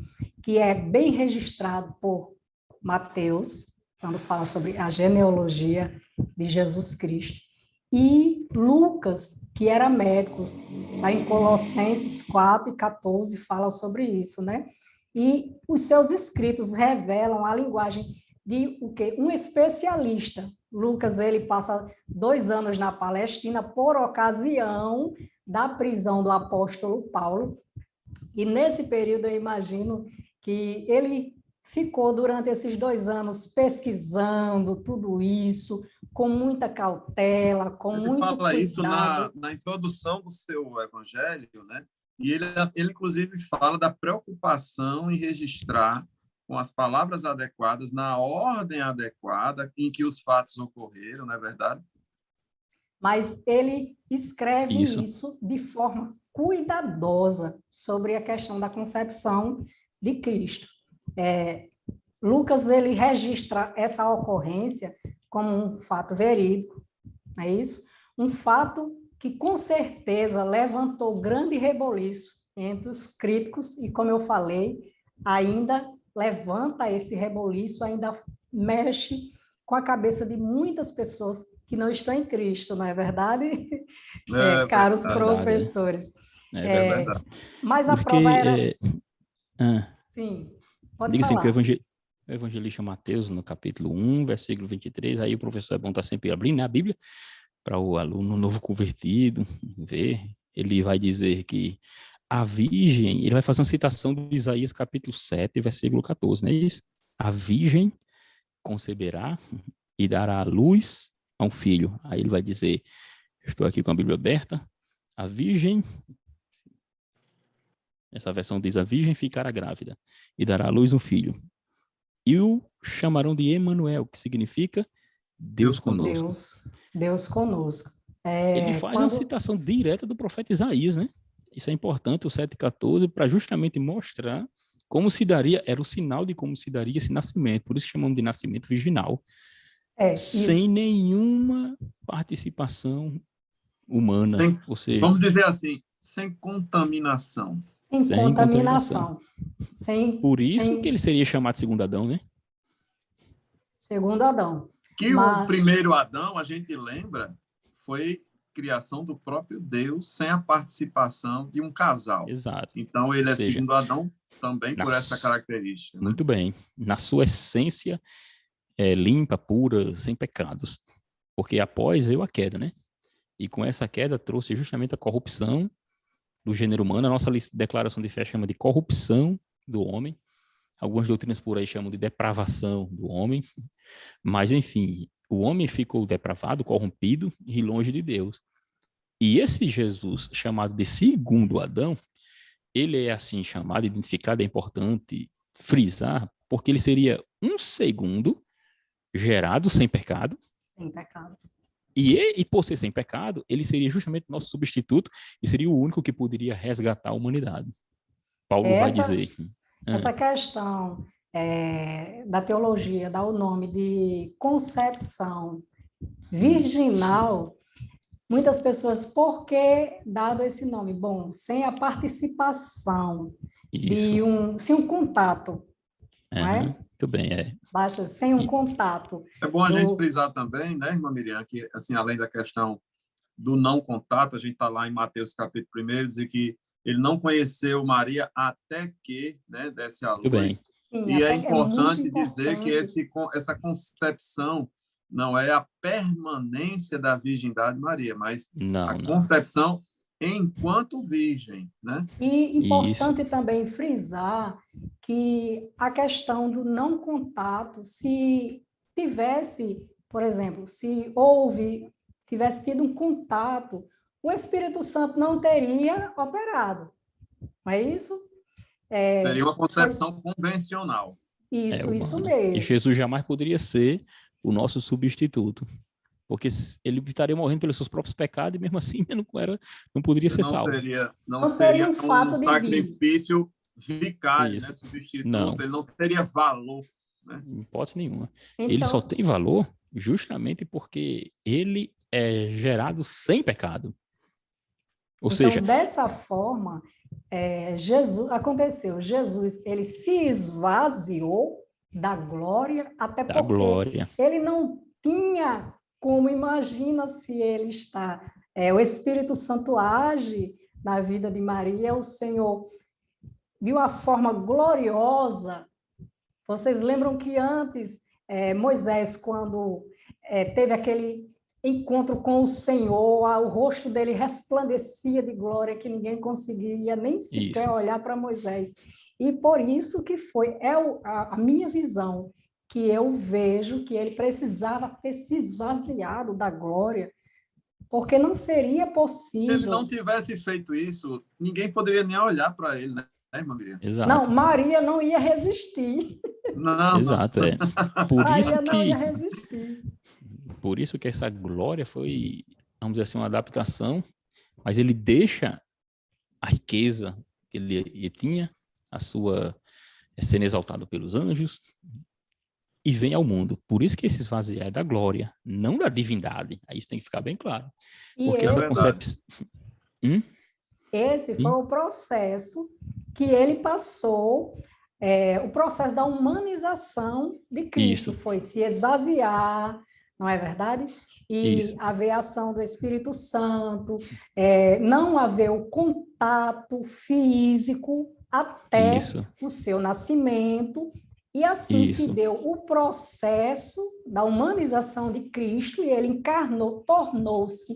que é bem registrado por Mateus, quando fala sobre a genealogia de Jesus Cristo, e Lucas, que era médico, lá em Colossenses 4:14, fala sobre isso, né? E os seus escritos revelam a linguagem de o quê? Um especialista. Lucas, ele passa 2 anos na Palestina por ocasião da prisão do apóstolo Paulo, e nesse período eu imagino que ele ficou durante esses 2 anos pesquisando tudo isso, com muita cautela, com muito cuidado. Ele fala isso na introdução do seu evangelho, né? E ele inclusive fala da preocupação em registrar com as palavras adequadas, na ordem adequada em que os fatos ocorreram, não é verdade? Mas ele escreve isso de forma cuidadosa sobre a questão da concepção de Cristo. Lucas, ele registra essa ocorrência como um fato verídico, não é isso? Um fato que, com certeza, levantou grande reboliço entre os críticos e, como eu falei, ainda levanta esse reboliço, ainda mexe com a cabeça de muitas pessoas que não estão em Cristo, não é verdade? Caros professores. É verdade. Mas a prova era... Sim, pode diga falar. Assim, que o evangelista Mateus, no capítulo 1, versículo 23, aí o professor é bom estar sempre abrindo, né, a Bíblia, para o aluno novo convertido ver. Ele vai dizer que a virgem, ele vai fazer uma citação de Isaías capítulo 7, versículo 14, não é isso? A virgem conceberá e dará à luz a um filho. Aí ele vai dizer, estou aqui com a Bíblia aberta, a virgem, essa versão diz, a virgem ficará grávida e dará à luz um filho. E o chamarão de Emanuel, que significa Deus conosco. Deus conosco. Ele faz uma citação direta do profeta Isaías, né? Isso é importante, o 7,14, para justamente mostrar como se daria, era o sinal de como se daria esse nascimento, por isso chamamos de nascimento virginal, sem nenhuma participação humana, ou seja... Vamos dizer assim, sem contaminação. Sem contaminação. Por isso que ele seria chamado segundo Adão, né? Segundo Adão. O primeiro Adão, a gente lembra, foi criação do próprio Deus, sem a participação de um casal. Exato. Então, ele segundo Adão também por essa característica. Né? Muito bem. Na sua essência limpa, pura, sem pecados. Porque após veio a queda, né? E com essa queda trouxe justamente a corrupção do gênero humano. A nossa declaração de fé chama de corrupção do homem. Algumas doutrinas por aí chamam de depravação do homem. Mas, enfim, o homem ficou depravado, corrompido e longe de Deus. E esse Jesus, chamado de segundo Adão, ele é assim chamado, identificado, é importante frisar, porque ele seria um segundo gerado sem pecado. Sem pecado. E por ser sem pecado, ele seria justamente nosso substituto e seria o único que poderia resgatar a humanidade. Paulo vai dizer. Essa questão da teologia, dá o nome de concepção virginal. Muitas pessoas, por que dado esse nome? Bom, sem a participação sem um contato, não é? Muito bem, Baixa, sem um contato. É bom a gente frisar também, né, irmã Miriam, que assim, além da questão do não contato, a gente está lá em Mateus capítulo 1, diz que ele não conheceu Maria até que, né, desse a luz. Muito bem. Sim, e é importante dizer que essa concepção não é a permanência da virgindade de Maria, mas concepção enquanto virgem, né? E importante também frisar que a questão do não contato, se tivesse, por exemplo, se tivesse tido um contato, o Espírito Santo não teria operado, não é isso? Seria uma concepção convencional. Isso mesmo. E Jesus jamais poderia ser o nosso substituto, porque ele estaria morrendo pelos seus próprios pecados e mesmo assim não poderia ser salvo. Não seria um sacrifício vicário, né, substituto, não. Ele não teria valor. Né? Em hipótese nenhuma. Então, ele só tem valor justamente porque ele é gerado sem pecado. Ou seja... dessa forma, Jesus, ele se esvaziou da glória, até porque ele não tinha como, imagina se ele está, o Espírito Santo age na vida de Maria, o Senhor, de uma forma gloriosa. Vocês lembram que antes, Moisés, quando teve aquele encontro com o Senhor, o rosto dele resplandecia de glória, que ninguém conseguia nem sequer olhar para Moisés. E por isso que a minha visão, que eu vejo que ele precisava ter se esvaziado da glória, porque não seria possível. Se ele não tivesse feito isso, ninguém poderia nem olhar para ele, né, irmã Miriam? Exato. Não, Maria não ia resistir. Não. Exato, Por isso Maria não ia resistir. Por isso que essa glória foi, vamos dizer assim, uma adaptação, mas ele deixa a riqueza que ele tinha, a sua sendo exaltado pelos anjos, e vem ao mundo. Por isso que esse esvaziar é da glória, não da divindade. Aí isso tem que ficar bem claro. Porque essa concepção... Esse foi o processo que ele passou, o processo da humanização de Cristo. Foi se esvaziar, não é verdade? E haver a ação do Espírito Santo, não haver o contato físico até o seu nascimento, e assim se deu o processo da humanização de Cristo, e ele encarnou, tornou-se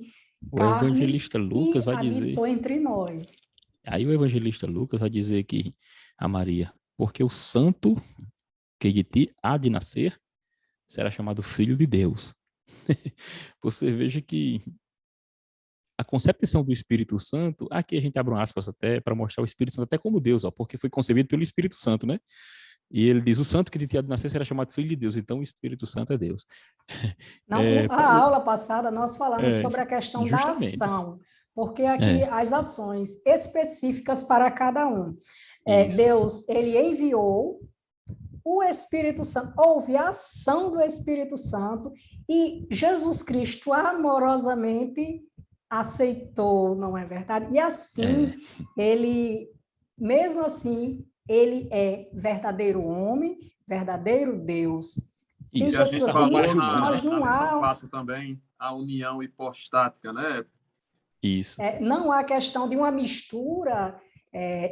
carne, o evangelista Lucas vai dizer entre nós. Aí o evangelista Lucas vai dizer que a Maria, porque o santo que de ti há de nascer, será chamado Filho de Deus. Você veja que a concepção do Espírito Santo, aqui a gente abre um aspas até para mostrar o Espírito Santo até como Deus, ó, porque foi concebido pelo Espírito Santo, né? E ele diz, o santo que de ti há de nascer será chamado Filho de Deus, então o Espírito Santo é Deus. Não, a Paulo, aula passada nós falamos sobre a questão da justamente. ação, porque aqui as ações específicas para cada um. Deus, ele enviou o Espírito Santo, houve a ação do Espírito Santo e Jesus Cristo amorosamente aceitou, não é verdade? E assim, ele, mesmo assim, ele é verdadeiro homem, verdadeiro Deus. Isso, a gente falou mas na não lição há 4 também, a união hipostática, né? Isso. Não há questão de uma mistura.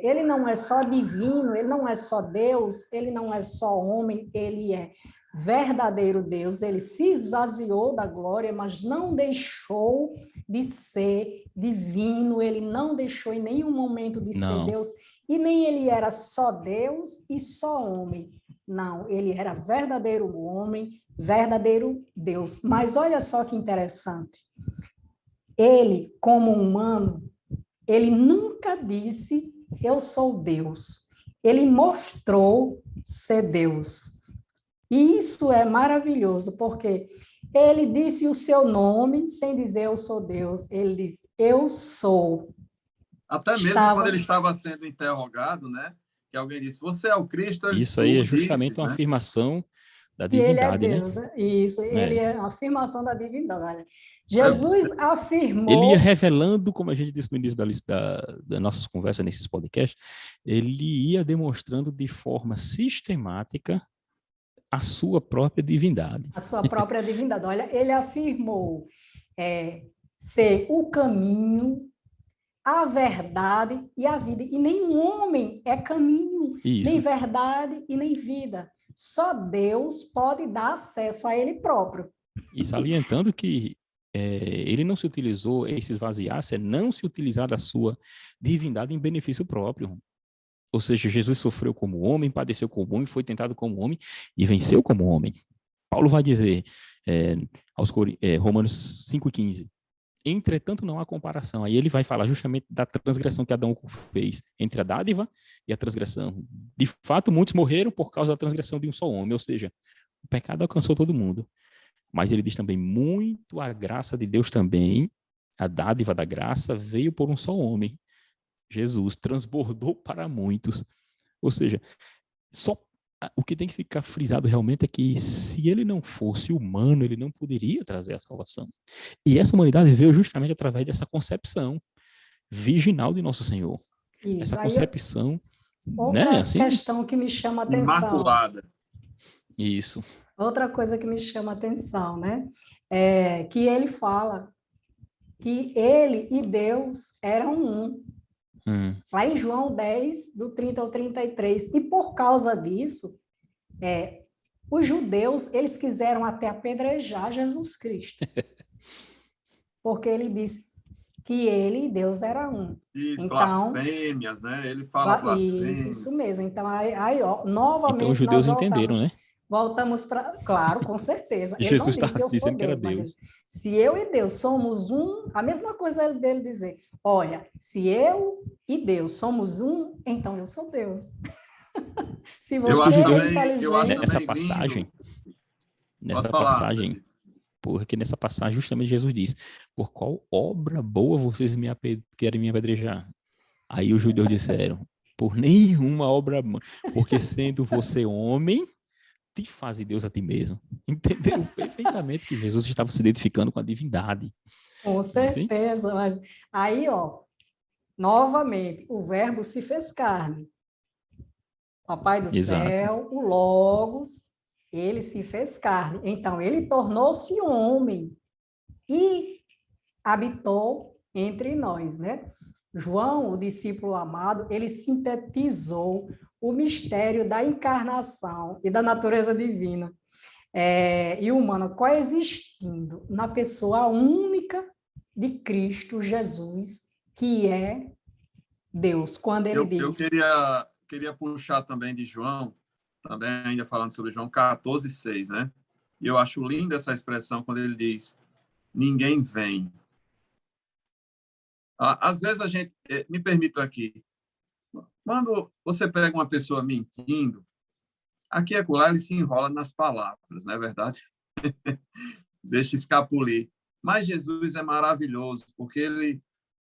Ele não é só divino, ele não é só Deus, ele não é só homem, ele é verdadeiro Deus. Ele se esvaziou da glória, mas não deixou de ser divino, ele não deixou em nenhum momento de ser Deus, e nem ele era só Deus e só homem. Não, ele era verdadeiro homem, verdadeiro Deus. Mas olha só que interessante. Ele, como humano, ele nunca disse, eu sou Deus. Ele mostrou ser Deus. E isso é maravilhoso, porque ele disse o seu nome sem dizer eu sou Deus. Ele disse, eu sou. Até mesmo quando ele estava sendo interrogado, né? Que alguém disse, você é o Cristo? Isso aí é justamente uma afirmação da divindade, ele é Deus, né? Isso, ele é uma afirmação da divindade. Jesus afirmou... Ele ia revelando, como a gente disse no início das nossas conversas nesses podcasts, ele ia demonstrando de forma sistemática a sua própria divindade. A sua própria divindade. Olha, ele afirmou ser o caminho, a verdade e a vida. E nenhum homem é caminho, nem verdade e nem vida. Só Deus pode dar acesso a ele próprio. E salientando que ele não se utilizou, esse esvaziar-se, não se utilizar da sua divindade em benefício próprio. Ou seja, Jesus sofreu como homem, padeceu como homem, foi tentado como homem e venceu como homem. Paulo vai dizer aos Romanos 5,15, entretanto não há comparação. Aí ele vai falar justamente da transgressão que Adão fez entre a dádiva e a transgressão. De fato, muitos morreram por causa da transgressão de um só homem, ou seja, o pecado alcançou todo mundo. Mas ele diz também, muito a graça de Deus também, a dádiva da graça veio por um só homem. Jesus transbordou para muitos. Ou seja, o que tem que ficar frisado realmente é que se ele não fosse humano, ele não poderia trazer a salvação. E essa humanidade veio justamente através dessa concepção virginal de Nosso Senhor. Isso. Essa concepção... Outra questão que me chama a atenção. Imaculada. Isso. Outra coisa que me chama a atenção, né? É que ele fala que ele e Deus eram um. Lá em João 10, do 30 ao 33. E por causa disso, os judeus, eles quiseram até apedrejar Jesus Cristo. Porque ele disse que ele e Deus eram um. Diz então, blasfêmias, né? Ele fala blasfêmias. Isso mesmo. Então, novamente, então, os judeus entenderam, né? Voltamos para... Claro, com certeza. Jesus estava dizendo que era Deus. Se eu e Deus somos um, a mesma coisa dele dizer, olha, se eu e Deus somos um, então eu sou Deus. Se você é inteligente... Nessa passagem, porque nessa passagem justamente Jesus diz, por qual obra boa vocês querem me apedrejar? Aí os judeus disseram, por nenhuma obra, porque sendo você homem, te faz Deus a ti mesmo. Entenderam perfeitamente que Jesus estava se identificando com a divindade. Com certeza. Assim? Mas aí, novamente, o verbo se fez carne. Papai do céu, o Logos, ele se fez carne. Então, ele tornou-se homem e habitou entre nós, né? João, o discípulo amado, ele sintetizou o mistério da encarnação e da natureza divina e humana coexistindo na pessoa única de Cristo Jesus, que é Deus, quando ele diz... Eu queria puxar também de João, também ainda falando sobre João 14,6, né? E eu acho linda essa expressão quando ele diz, ninguém vem. Às vezes a gente, me permito aqui, quando você pega uma pessoa mentindo, aqui e acolá ele se enrola nas palavras, não é verdade? Deixa escapulir. Mas Jesus é maravilhoso, porque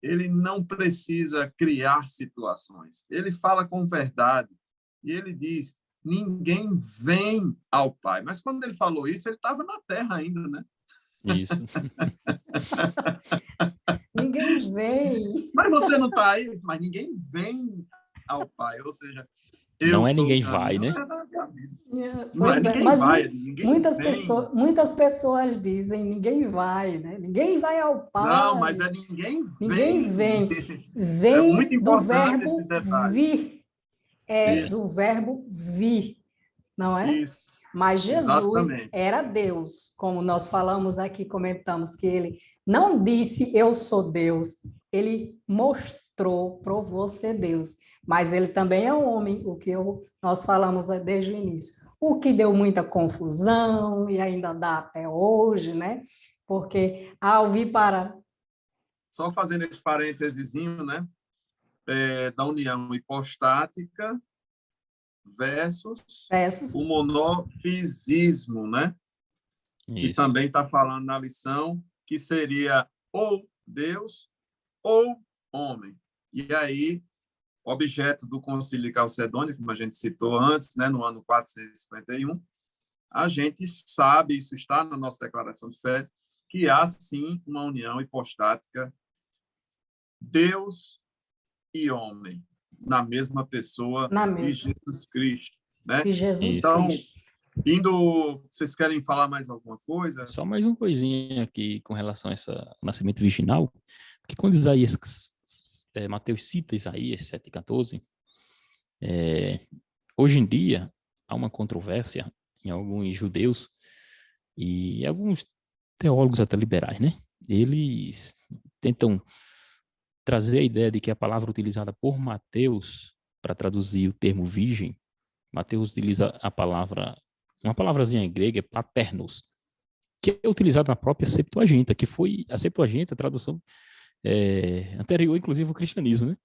ele não precisa criar situações. Ele fala com verdade. E ele diz, ninguém vem ao Pai. Mas quando ele falou isso, ele estava na terra ainda, né? Isso. Ninguém vem. Mas você não está aí, mas ninguém vem ao Pai. Ou seja, eu Não é sou ninguém o vai, caminho. né? Não é Pois é, ninguém mas vai, ninguém vem. muitas pessoas dizem ninguém vai, né? Ninguém vai ao Não, Pai. mas é ninguém Ninguém vem. vem. É muito Vem do importante esses verbo detalhes. vir. É Isso, do verbo vir, não é? isso, Mas Jesus exatamente. era Deus, como nós falamos aqui, comentamos que ele não disse eu sou Deus, ele mostrou, provou ser Deus, mas ele também é um homem, o que nós falamos desde o início. O que deu muita confusão e ainda dá até hoje, né? Porque ao vir para... Só fazendo esse parêntesezinho, né? Da união hipostática versus Versos, o monofisismo, né? Que Isso. também está falando na lição, que seria ou Deus ou homem. E aí, objeto do Concílio de Calcedônia, como a gente citou antes, né, no ano 451, a gente sabe, isso está na nossa declaração de fé, que há sim uma união hipostática Deus e homem na mesma pessoa na de mesma, Jesus Cristo, né? de Jesus Isso. Então, Cristo. vocês querem falar mais alguma coisa? Só mais uma coisinha aqui com relação a ao nascimento virginal, porque quando Isaías, Mateus cita Isaías 7,14, hoje em dia há uma controvérsia em alguns judeus e alguns teólogos até liberais, né? Eles tentam trazer a ideia de que a palavra utilizada por Mateus para traduzir o termo virgem, Mateus utiliza a palavra, uma palavrazinha grega, paternos, que é utilizada na própria Septuaginta, que foi a Septuaginta, a tradução anterior, inclusive, ao cristianismo, né?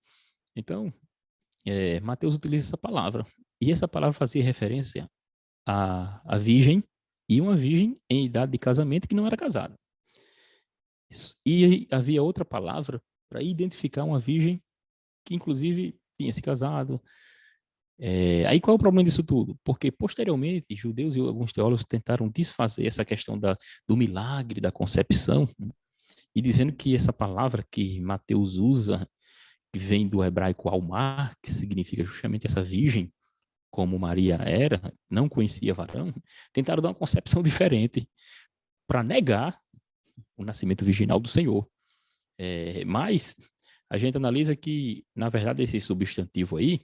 Então, Mateus utiliza essa palavra, e essa palavra fazia referência à virgem, e uma virgem em idade de casamento que não era casada. E havia outra palavra para identificar uma virgem que, inclusive, tinha se casado. Aí qual é o problema disso tudo? Porque, posteriormente, judeus e alguns teólogos tentaram desfazer essa questão do milagre da concepção, e dizendo que essa palavra que Mateus usa, que vem do hebraico almar, que significa justamente essa virgem, como Maria era, não conhecia varão, tentaram dar uma concepção diferente para negar o nascimento virginal do Senhor. Mas a gente analisa que, na verdade, esse substantivo aí,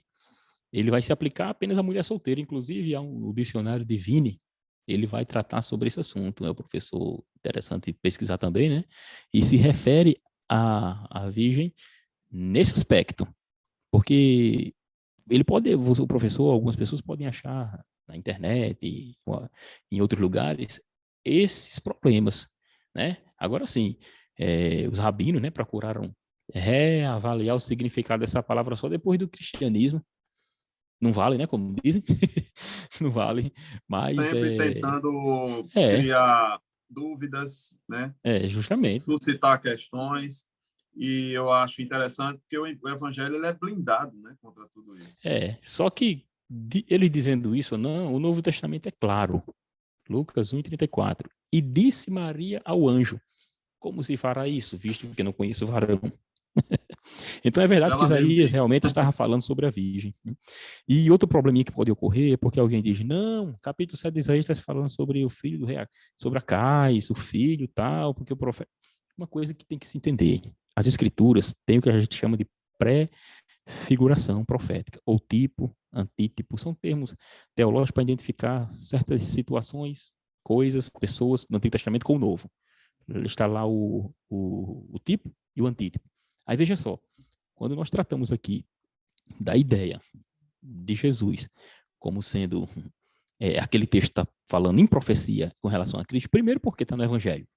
ele vai se aplicar apenas à mulher solteira. Inclusive, o dicionário Divine, ele vai tratar sobre esse assunto. É um professor interessante pesquisar também, né? E se refere à virgem nesse aspecto. Porque o professor, algumas pessoas podem achar na internet e em outros lugares esses problemas, né? Agora sim, os rabinos, né, procuraram reavaliar o significado dessa palavra só depois do cristianismo. Não vale, né, como dizem? Não vale, mas Sempre tentando criar dúvidas, né? Justamente. Suscitar questões. E eu acho interessante porque o evangelho ele é blindado, né, contra tudo isso. Só que ele dizendo isso ou não, o Novo Testamento é claro. Lucas 1,34. E disse Maria ao anjo, como se fará isso, visto que não conheço varão? Então é verdade que Isaías realmente estava falando sobre a virgem. E outro probleminha que pode ocorrer é porque alguém diz, não, capítulo 7 de Isaías está falando sobre o filho do rei, sobre Acais, o filho e tal, porque o profeta... Uma coisa que tem que se entender, as escrituras têm o que a gente chama de pré-figuração profética, ou tipo, antítipo, são termos teológicos para identificar certas situações, coisas, pessoas no Antigo Testamento com o Novo. Está lá o tipo e o antítipo. Aí veja só, quando nós tratamos aqui da ideia de Jesus como sendo aquele texto está falando em profecia com relação a Cristo, primeiro porque está no Evangelho,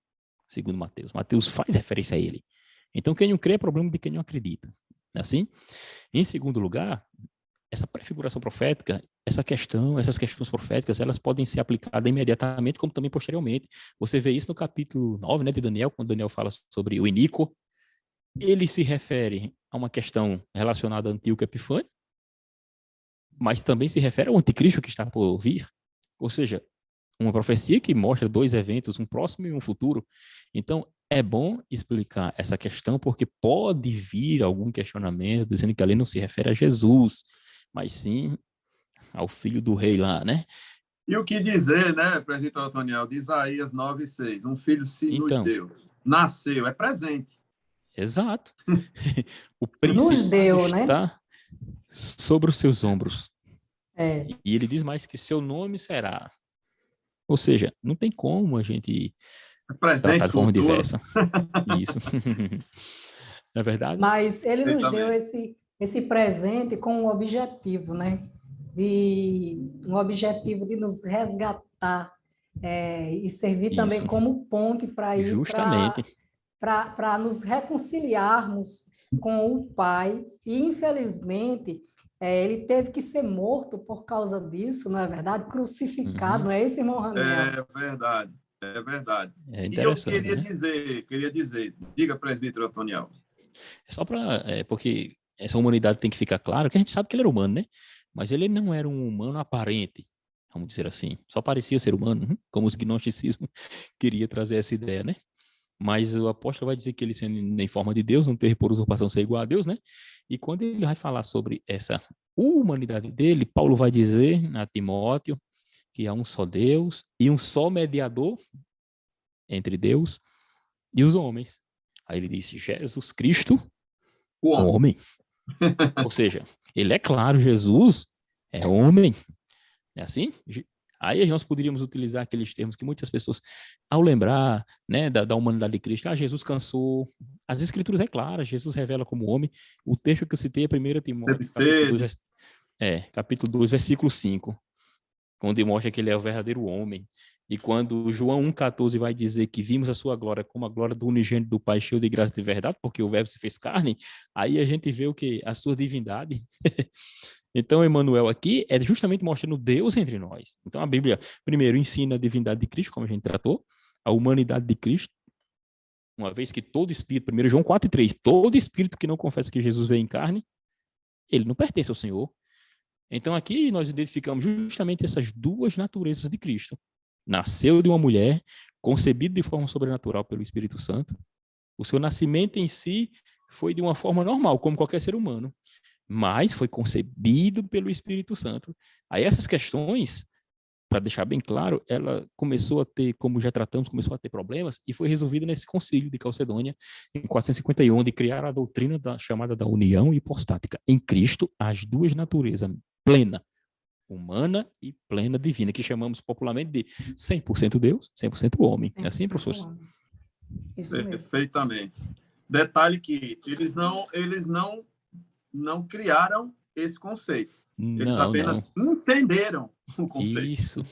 segundo Mateus. Mateus faz referência a ele. Então, quem não crê é problema de quem não acredita. Não é assim? Em segundo lugar, essa prefiguração profética, essas questões proféticas, elas podem ser aplicadas imediatamente, como também posteriormente. Você vê isso no capítulo 9, né, de Daniel, quando Daniel fala sobre o iníquo. Ele se refere a uma questão relacionada a Antíoco Epifânio, mas também se refere ao anticristo que está por vir. Ou seja, uma profecia que mostra dois eventos, um próximo e um futuro. Então, é bom explicar essa questão, porque pode vir algum questionamento dizendo que ali não se refere a Jesus, mas sim ao filho do rei lá, né? E o que dizer, né, presidente Otoniel, de Isaías 9:6, um filho se nos Então, deu, nasceu, é presente. exato. O Nos príncipe deu, né? está sobre os seus ombros. É. E ele diz mais que seu nome será. Ou seja, não tem como a gente Presente, tratar de forma futuro. diversa. Isso. Não é verdade? Mas ele nos deu Perfeitamente. esse presente com um objetivo, né? Um objetivo de nos resgatar e servir também Isso. como ponte para ir Justamente. para nos reconciliarmos com o Pai. E, infelizmente, ele teve que ser morto por causa disso, não é verdade? Crucificado, Uhum. não é isso, irmão Raniel? É verdade, é verdade. É E eu interessante, né? queria dizer, diga, presbítero Otoniel. Só para... porque essa humanidade tem que ficar claro que a gente sabe que ele era humano, né? Mas ele não era um humano aparente, vamos dizer assim. Só parecia ser humano, como os gnosticismo queria trazer essa ideia, né? Mas o apóstolo vai dizer que ele sendo em forma de Deus, não teve por usurpação ser igual a Deus, né? E quando ele vai falar sobre essa humanidade dele, Paulo vai dizer a Timóteo que há um só Deus e um só mediador entre Deus e os homens. Aí ele disse, Jesus Cristo, O homem. homem. Ou seja, ele é claro, Jesus é homem. É assim? Aí nós poderíamos utilizar aqueles termos que muitas pessoas, ao lembrar, né, da humanidade de Cristo, Jesus cansou. As Escrituras é clara, Jesus revela como homem. O texto que eu citei é 1 Timóteo, capítulo 2, versículo 5, onde mostra que ele é o verdadeiro homem. E quando João 1,14 vai dizer que vimos a sua glória como a glória do unigênito do Pai, cheio de graça e de verdade, porque o verbo se fez carne, aí a gente vê o que? A sua divindade. Então, Emmanuel aqui é justamente mostrando Deus entre nós. Então, a Bíblia, primeiro, ensina a divindade de Cristo, como a gente tratou, a humanidade de Cristo, uma vez que todo espírito, 1 João 4:3, todo espírito que não confessa que Jesus veio em carne, ele não pertence ao Senhor. Então, aqui nós identificamos justamente essas duas naturezas de Cristo. Nasceu de uma mulher, concebido de forma sobrenatural pelo Espírito Santo. O seu nascimento em si foi de uma forma normal, como qualquer ser humano, mas foi concebido pelo Espírito Santo. Aí essas questões, para deixar bem claro, ela começou a ter, como já tratamos, começou a ter problemas e foi resolvida nesse concílio de Calcedônia, em 451, de criar a doutrina chamada da união hipostática. Em Cristo, as duas naturezas, plena, humana e plena divina, que chamamos popularmente de 100% Deus, 100% homem. É assim, professor? Isso mesmo. Perfeitamente. Detalhe que eles não criaram esse conceito. Eles apenas entenderam o conceito.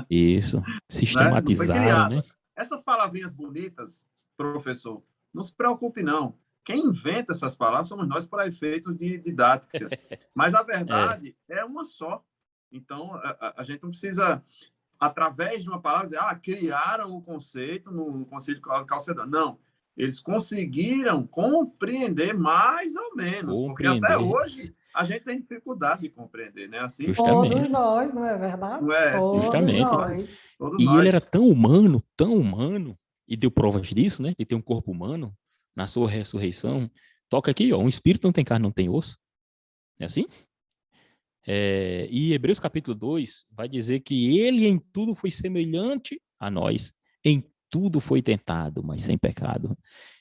Isso. Sistematizaram, Não foi criado. né? Essas palavrinhas bonitas, professor, não se preocupe, não. Quem inventa essas palavras somos nós para efeitos de didática. Mas a verdade é uma só. Então, a gente não precisa, através de uma palavra, dizer, criaram o conceito no Concílio Calcedônio. Não. Eles conseguiram compreender mais ou menos, porque até hoje a gente tem dificuldade de compreender, né? Assim, todos nós, não é verdade? Não é? Justamente. Todos e nós. Ele era tão humano, e deu provas disso, né? De ter um corpo humano na sua ressurreição. Toca aqui, ó, um espírito não tem carne, não tem osso. É assim? E Hebreus capítulo 2 vai dizer que ele em tudo foi semelhante a nós. Em tudo foi tentado, mas sem pecado.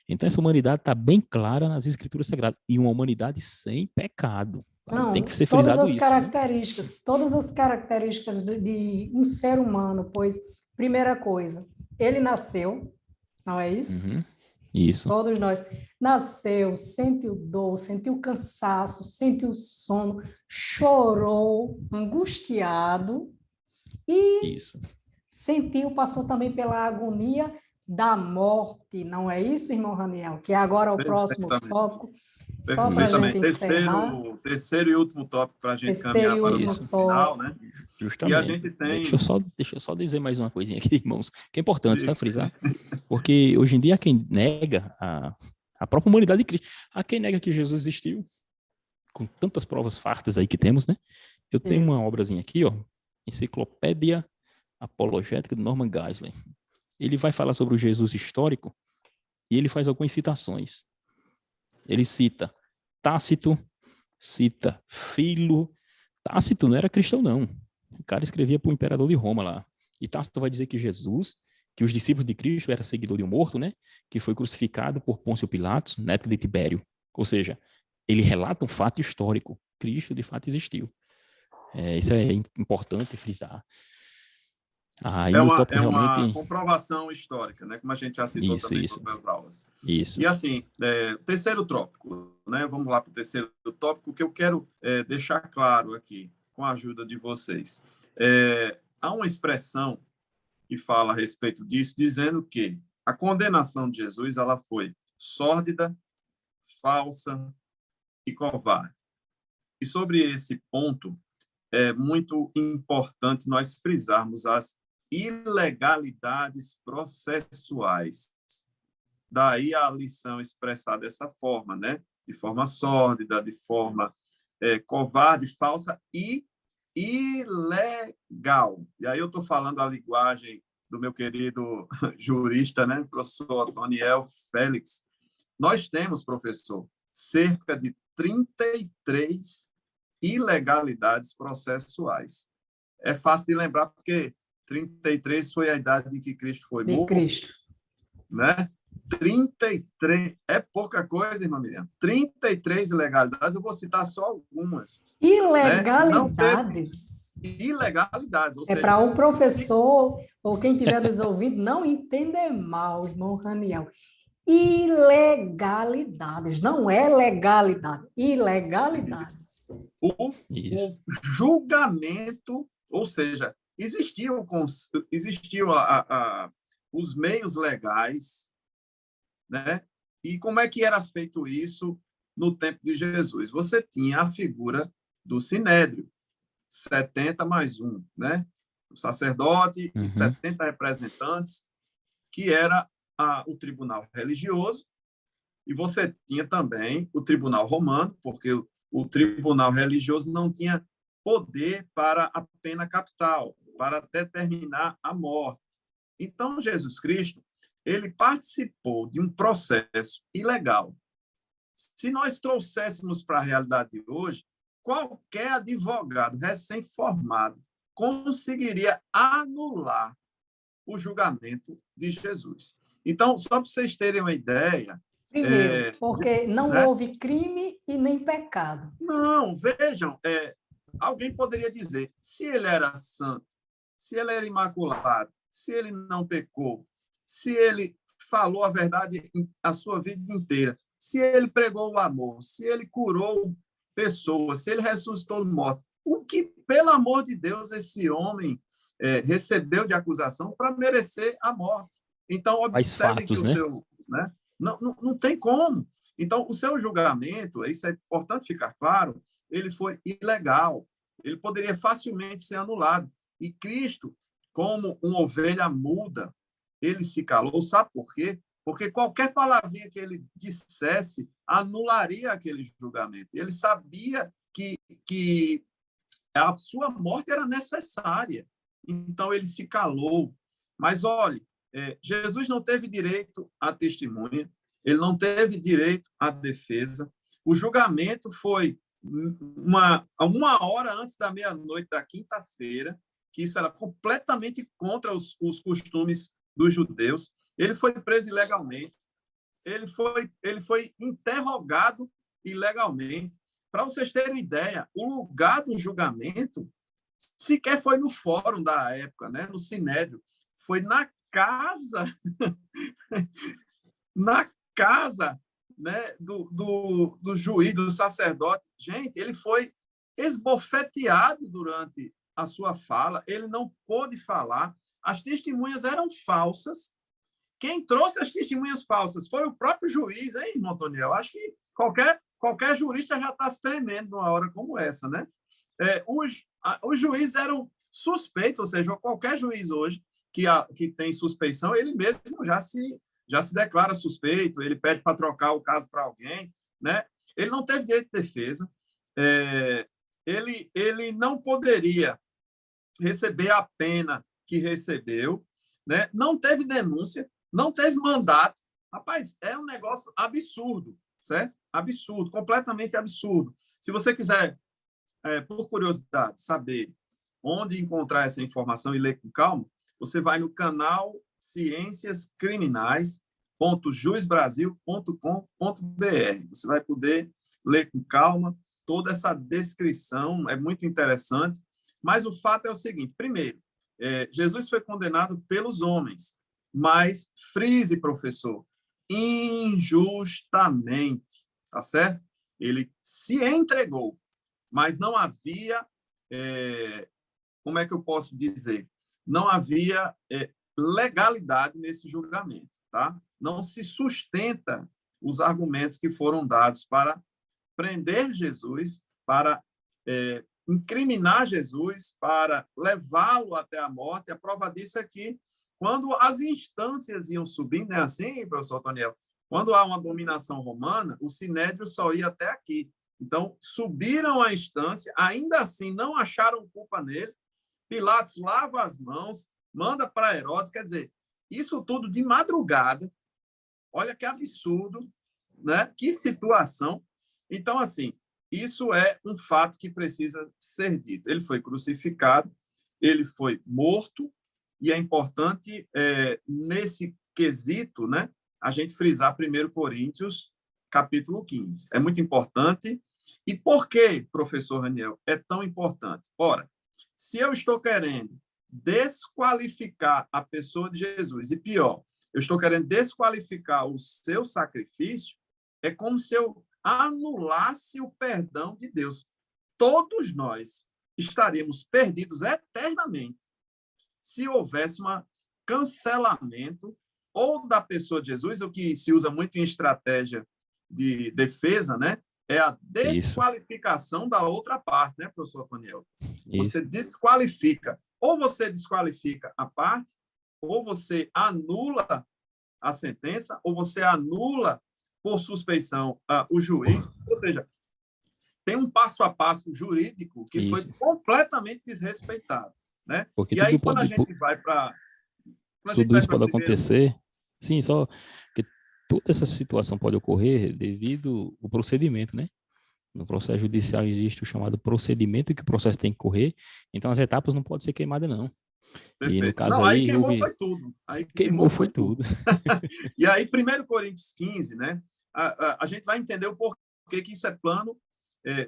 Então essa humanidade está bem clara nas Escrituras Sagradas. E uma humanidade sem pecado. Não, tem que ser frisado isso. Todas as características de um ser humano, pois, primeira coisa, ele nasceu, não é isso? Uhum, isso. Todos nós. Nasceu, sentiu dor, sentiu cansaço, sentiu sono, chorou, angustiado, e Isso. passou também pela agonia da morte, não é isso, irmão Raniel? Que agora é o próximo tópico, só para a gente encerrar. Terceiro e último tópico para a gente Terceiro caminhar e para o último nosso final, né? Justamente. E a gente tem... Deixa eu só dizer mais uma coisinha aqui, irmãos, que é importante, sabe, frisar? Porque hoje em dia quem nega a própria humanidade de Cristo, há quem nega que Jesus existiu, com tantas provas fartas aí que temos, né? Eu tenho uma obrazinha aqui, ó, Enciclopédia Apologética de Norman Geisler. Ele vai falar sobre o Jesus histórico e ele faz algumas citações. Ele cita Tácito, cita Filo. Tácito não era cristão, não. O cara escrevia para o imperador de Roma lá. E Tácito vai dizer que Jesus, que os discípulos de Cristo era seguidor de um morto, né? Que foi crucificado por Pôncio Pilatos, na época de Tibério. Ou seja, ele relata um fato histórico. Cristo, de fato, existiu. Isso é importante frisar. Aí uma comprovação histórica, né? Como a gente já citou também nas outras aulas. Isso. E assim, terceiro tópico, né? Vamos lá para o terceiro tópico, que eu quero deixar claro aqui, com a ajuda de vocês. Há uma expressão que fala a respeito disso, dizendo que a condenação de Jesus ela foi sórdida, falsa e covarde. E sobre esse ponto, é muito importante nós frisarmos as ilegalidades processuais. Daí a lição expressada dessa forma, né? De forma sórdida, de forma covarde, falsa e ilegal. E aí eu estou falando a linguagem do meu querido jurista, né? Professor Antoniel Félix. Nós temos, professor, cerca de 33 ilegalidades processuais. É fácil de lembrar porque 33 foi a idade em que Cristo foi morto. Cristo. Né? 33 é pouca coisa, irmã Miriam. 33 ilegalidades, eu vou citar só algumas. Ilegalidades? Né? Ilegalidades. Para o professor ou quem estiver nos ouvindo não entender mal, irmão Raniel. Ilegalidades, não é legalidade, ilegalidades. O julgamento, ou seja, existiam os meios legais, né? E como é que era feito isso no tempo de Jesus? Você tinha a figura do sinédrio, 70 mais 1, né? O sacerdote e 70 representantes, que era o tribunal religioso, e você tinha também o tribunal romano, porque o tribunal religioso não tinha poder para a pena capital, para determinar a morte. Então, Jesus Cristo, ele participou de um processo ilegal. Se nós trouxéssemos para a realidade de hoje, qualquer advogado recém-formado conseguiria anular o julgamento de Jesus. Então, só para vocês terem uma ideia... Primeiro, porque não houve crime e nem pecado. Não, vejam, alguém poderia dizer, se ele era santo, se ele era imaculado, se ele não pecou, se ele falou a verdade a sua vida inteira, se ele pregou o amor, se ele curou pessoas, se ele ressuscitou mortos, o que, pelo amor de Deus, esse homem recebeu de acusação para merecer a morte? Então, observe que o seu... Né? Não tem como. Então, o seu julgamento, isso é importante ficar claro, ele foi ilegal. Ele poderia facilmente ser anulado. E Cristo, como uma ovelha muda, ele se calou. Sabe por quê? Porque qualquer palavrinha que ele dissesse anularia aquele julgamento. Ele sabia que a sua morte era necessária. Então, ele se calou. Mas, olhe, Jesus não teve direito à testemunha, ele não teve direito à defesa. O julgamento foi uma hora antes da meia-noite da quinta-feira, que isso era completamente contra os costumes dos judeus. Ele foi preso ilegalmente, ele foi interrogado ilegalmente. Para vocês terem ideia, o lugar do julgamento sequer foi no fórum da época, né? No Sinédrio, foi na casa, né, do juiz, do sacerdote. Gente, ele foi esbofeteado durante a sua fala, ele não pôde falar, as testemunhas eram falsas. Quem trouxe as testemunhas falsas foi o próprio juiz, hein, irmão Toniel? Acho que qualquer jurista já está se tremendo numa hora como essa, né? Os juízes eram suspeitos, ou seja, qualquer juiz hoje que tem suspeição, ele mesmo já se declara suspeito, ele pede para trocar o caso para alguém, né? Ele não teve direito de defesa, ele não poderia receber a pena que recebeu, né? Não teve denúncia, não teve mandato. Rapaz, é um negócio absurdo, certo? Absurdo, completamente absurdo. Se você quiser, por curiosidade, saber onde encontrar essa informação e ler com calma, você vai no canal cienciascriminais.juizbrasil.com.br. Você vai poder ler com calma toda essa descrição, é muito interessante. Mas o fato é o seguinte: primeiro, Jesus foi condenado pelos homens, mas, frise, professor, injustamente, tá certo? Ele se entregou, mas não havia, como é que eu posso dizer? Não havia legalidade nesse julgamento, tá? Não se sustenta os argumentos que foram dados para prender Jesus, para incriminar Jesus, para levá-lo até a morte. A prova disso é que, quando as instâncias iam subindo, é assim, professor Toniel? Quando há uma dominação romana, o sinédrio só ia até aqui. Então, subiram a instância, ainda assim não acharam culpa nele. Pilatos lava as mãos, manda para Herodes, quer dizer, isso tudo de madrugada. Olha que absurdo, né? Que situação. Então, assim, isso é um fato que precisa ser dito. Ele foi crucificado, ele foi morto, e é importante, nesse quesito, né, a gente frisar 1 Coríntios, capítulo 15. É muito importante. E por que, professor Raniel, é tão importante? Ora, se eu estou querendo desqualificar a pessoa de Jesus, e pior, eu estou querendo desqualificar o seu sacrifício, é como se eu anulasse o perdão de Deus. Todos nós estaríamos perdidos eternamente se houvesse um cancelamento ou da pessoa de Jesus, o que se usa muito em estratégia de defesa, né? É a desqualificação da outra parte, né, professor Toniel? Você desqualifica. Ou você desqualifica a parte, ou você anula a sentença, ou você anula por suspeição o juiz. Ou seja, tem um passo a passo jurídico que foi completamente desrespeitado, né? Porque e aí, quando a gente vai para... Tudo isso pode acontecer. Sim, só que toda essa situação pode ocorrer devido ao procedimento, né? No processo judicial existe o chamado procedimento que o processo tem que correr, então as etapas não podem ser queimadas, não. Perfeito. E no caso não, aí queimou houve... foi tudo. Aí queimou foi tudo. E aí, 1 Coríntios 15, né? A gente vai entender o porquê que isso é plano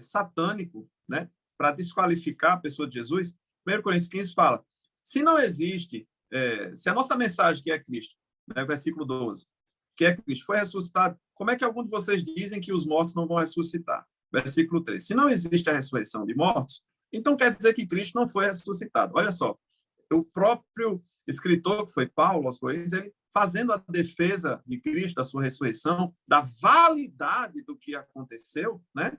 satânico, né? Para desqualificar a pessoa de Jesus. 1 Coríntios 15 fala: se não existe, se a nossa mensagem, que é Cristo, né, versículo 12, que é Cristo, foi ressuscitado, como é que alguns de vocês dizem que os mortos não vão ressuscitar? Versículo 3. Se não existe a ressurreição de mortos, então quer dizer que Cristo não foi ressuscitado. Olha só, o próprio escritor, que foi Paulo, aos Coríntios, ele fazendo a defesa de Cristo, da sua ressurreição, da validade do que aconteceu, né?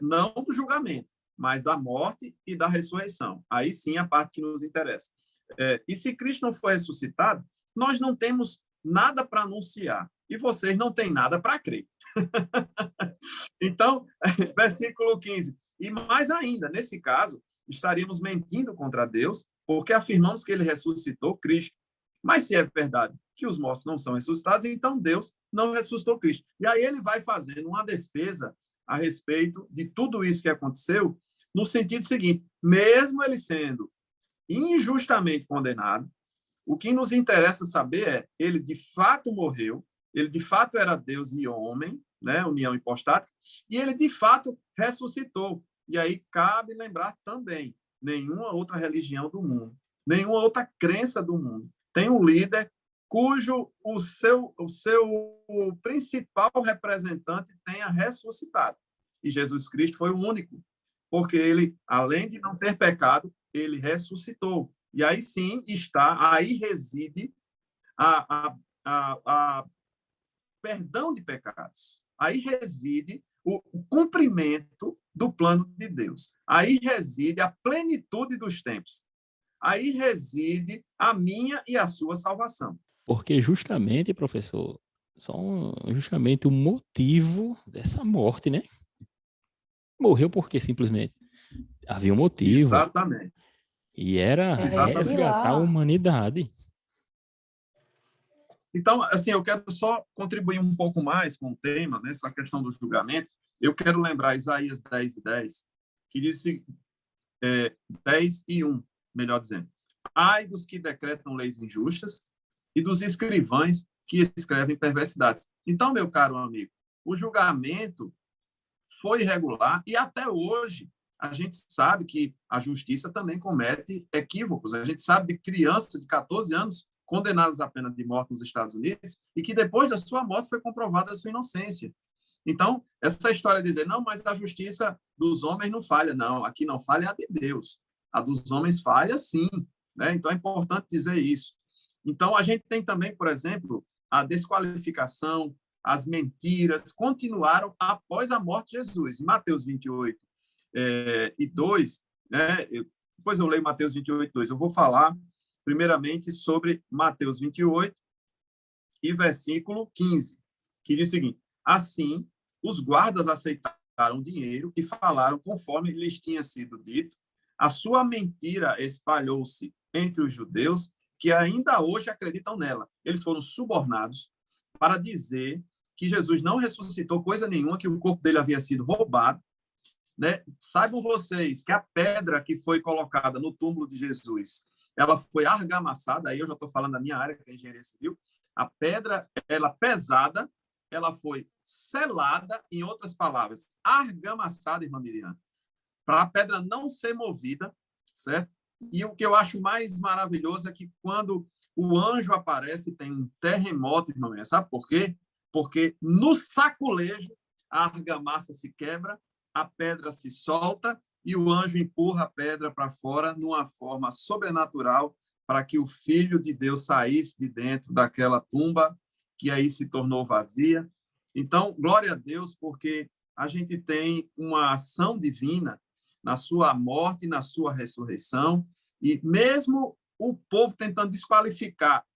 Não do julgamento, mas da morte e da ressurreição. Aí sim a parte que nos interessa. E se Cristo não foi ressuscitado, nós não temos nada para anunciar, e vocês não têm nada para crer. Então, versículo 15. E mais ainda, nesse caso, estaríamos mentindo contra Deus, porque afirmamos que ele ressuscitou Cristo. Mas se é verdade que os mortos não são ressuscitados, então Deus não ressuscitou Cristo. E aí ele vai fazendo uma defesa a respeito de tudo isso que aconteceu, no sentido seguinte: mesmo ele sendo injustamente condenado, o que nos interessa saber é: ele de fato morreu, ele de fato era Deus e homem, né, união hipostática, e ele de fato ressuscitou. E aí cabe lembrar também: nenhuma outra religião do mundo, nenhuma outra crença do mundo tem um líder cujo o seu principal representante tenha ressuscitado. E Jesus Cristo foi o único, porque ele, além de não ter pecado, ele ressuscitou. E aí sim aí reside a perdão de pecados. Aí reside o cumprimento do plano de Deus. Aí reside a plenitude dos tempos. Aí reside a minha e a sua salvação. Porque justamente, professor, justamente o motivo dessa morte, né? Morreu porque simplesmente havia um motivo. Exatamente. E era resgatar a humanidade. Então, assim, eu quero só contribuir um pouco mais com o tema, nessa questão do julgamento. Eu quero lembrar Isaías 10:10, que diz 10:1, melhor dizendo. Ai dos que decretam leis injustas e dos escrivães que escrevem perversidades. Então, meu caro amigo, o julgamento foi irregular e até hoje a gente sabe que a justiça também comete equívocos. A gente sabe de crianças de 14 anos condenadas à pena de morte nos Estados Unidos e que depois da sua morte foi comprovada a sua inocência. Então, essa história de dizer, não, mas a justiça dos homens não falha. Não, aqui não falha a de Deus. A dos homens falha, sim. Né? Então, é importante dizer isso. Então, a gente tem também, por exemplo, a desqualificação, as mentiras, continuaram após a morte de Jesus. Em Mateus 28 e 2, né? Depois eu leio Mateus 28, 2. Eu vou falar, primeiramente, sobre Mateus 28 e versículo 15, que diz o seguinte: assim, os guardas aceitaram o dinheiro e falaram conforme lhes tinha sido dito. A sua mentira espalhou-se entre os judeus, que ainda hoje acreditam nela. Eles foram subornados para dizer que Jesus não ressuscitou coisa nenhuma, que o corpo dele havia sido roubado. Né? Saibam vocês que a pedra que foi colocada no túmulo de Jesus, ela foi argamassada, aí eu já estou falando da minha área, que é engenharia civil. A pedra, ela pesada, ela foi selada, em outras palavras, argamassada, irmã Miriam, para a pedra não ser movida, certo? E o que eu acho mais maravilhoso é que quando o anjo aparece, tem um terremoto, irmã Miriam. Sabe por quê? Porque no saculejo, a argamassa se quebra, a pedra se solta e o anjo empurra a pedra para fora numa forma sobrenatural para que o Filho de Deus saísse de dentro daquela tumba que aí se tornou vazia. Então, glória a Deus, porque a gente tem uma ação divina na sua morte e na sua ressurreição, e mesmo o povo tentando desqualificar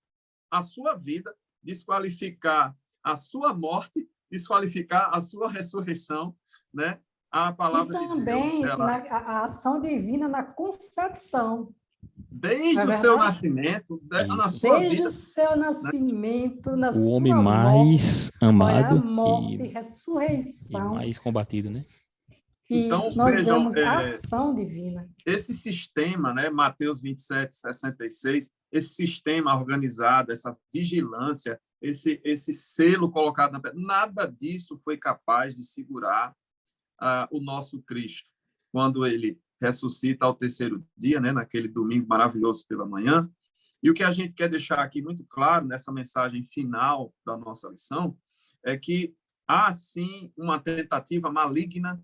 a sua vida, desqualificar a sua morte, desqualificar a sua ressurreição, né? A palavra e de Deus, também a ação divina na concepção. Desde o seu nascimento, na sua vida. Desde o seu nascimento, na o sua homem mais morte, amado a morte, ressurreição. E mais combatido, né? Então, isso, nós vemos a ação divina. Esse sistema, né, Mateus 27:66, esse sistema organizado, essa vigilância, esse selo colocado na pedra, nada disso foi capaz de segurar o nosso Cristo, quando ele ressuscita ao terceiro dia, né, naquele domingo maravilhoso pela manhã. E o que a gente quer deixar aqui muito claro nessa mensagem final da nossa lição é que há, sim, uma tentativa maligna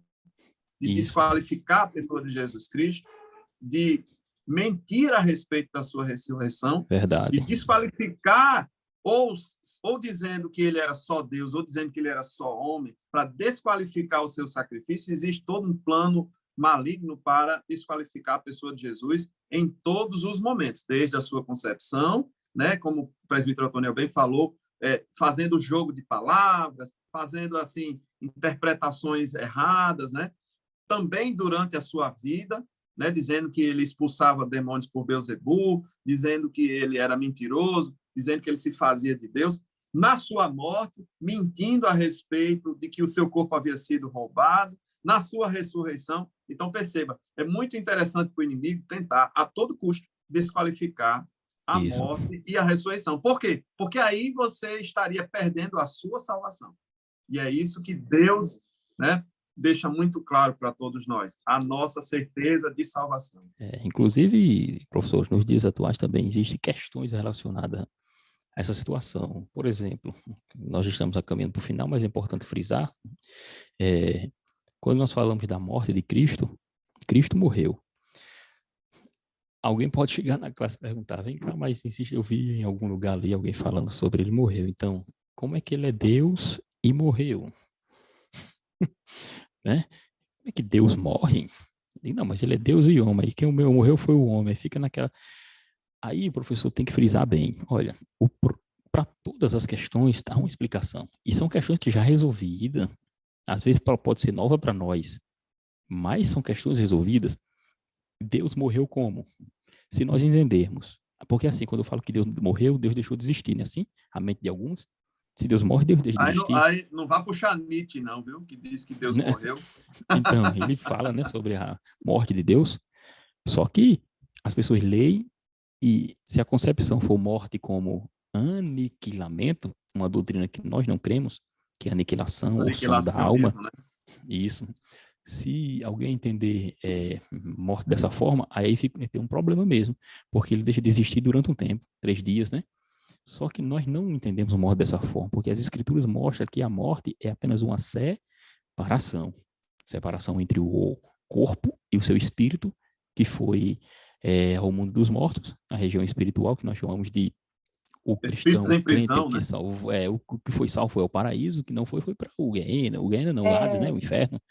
de desqualificar a pessoa de Jesus Cristo, de mentir a respeito da sua ressurreição, Verdade. de desqualificar ou dizendo que ele era só Deus, ou dizendo que ele era só homem, para desqualificar o seu sacrifício. Existe todo um plano maligno para desqualificar a pessoa de Jesus em todos os momentos, desde a sua concepção, né, como o presbítero Antônio bem falou, fazendo jogo de palavras, fazendo assim interpretações erradas, né? Também durante a sua vida, né, dizendo que ele expulsava demônios por Beelzebul, dizendo que ele era mentiroso, dizendo que ele se fazia de Deus. Na sua morte, mentindo a respeito de que o seu corpo havia sido roubado, na sua ressurreição. Então, perceba, é muito interessante para o inimigo tentar, a todo custo, desqualificar a morte e a ressurreição. Por quê? Porque aí você estaria perdendo a sua salvação. E é isso que Deus, né, deixa muito claro para todos nós, a nossa certeza de salvação. Inclusive, professor, nos dias atuais também existem questões relacionadas a essa situação. Por exemplo, nós estamos caminhando para o final, mas é importante frisar, quando nós falamos da morte de Cristo, Cristo morreu. alguém pode chegar na classe e perguntar, vem cá, mas insiste, eu vi em algum lugar ali alguém falando sobre ele morreu. Então, como é que ele é Deus e morreu? Né? Como é que Deus morre? Não, mas ele é Deus e homem. E quem morreu foi o homem. Fica naquela... Aí o professor tem que frisar bem. Olha, para todas as questões está uma explicação. E são questões que já resolvidas. Às vezes pode ser nova para nós, mas são questões resolvidas. Deus morreu como? Se nós entendermos. Porque assim, quando eu falo que Deus morreu, Deus deixou de existir, né? Assim, a mente de alguns. Se Deus morre, Deus deixa de existir. Aí não vai puxar Nietzsche, não, viu? Que diz que Deus morreu. Então, ele fala, né, sobre a morte de Deus. Só que as pessoas leem e se a concepção for morte como aniquilamento, uma doutrina que nós não cremos, que é aniquilação ou som da alma, né? Isso. Se alguém entender morte dessa forma, aí tem um problema mesmo, porque ele deixa de existir durante um tempo, 3 dias, né? Só que nós não entendemos morte dessa forma, porque as escrituras mostram que a morte é apenas uma separação entre o corpo e o seu espírito, que foi ao mundo dos mortos, a região espiritual, que nós chamamos de o cristão, o crente, né? O que foi salvo foi ao paraíso, o que não foi para o Guiena não, o Hades, né? O inferno.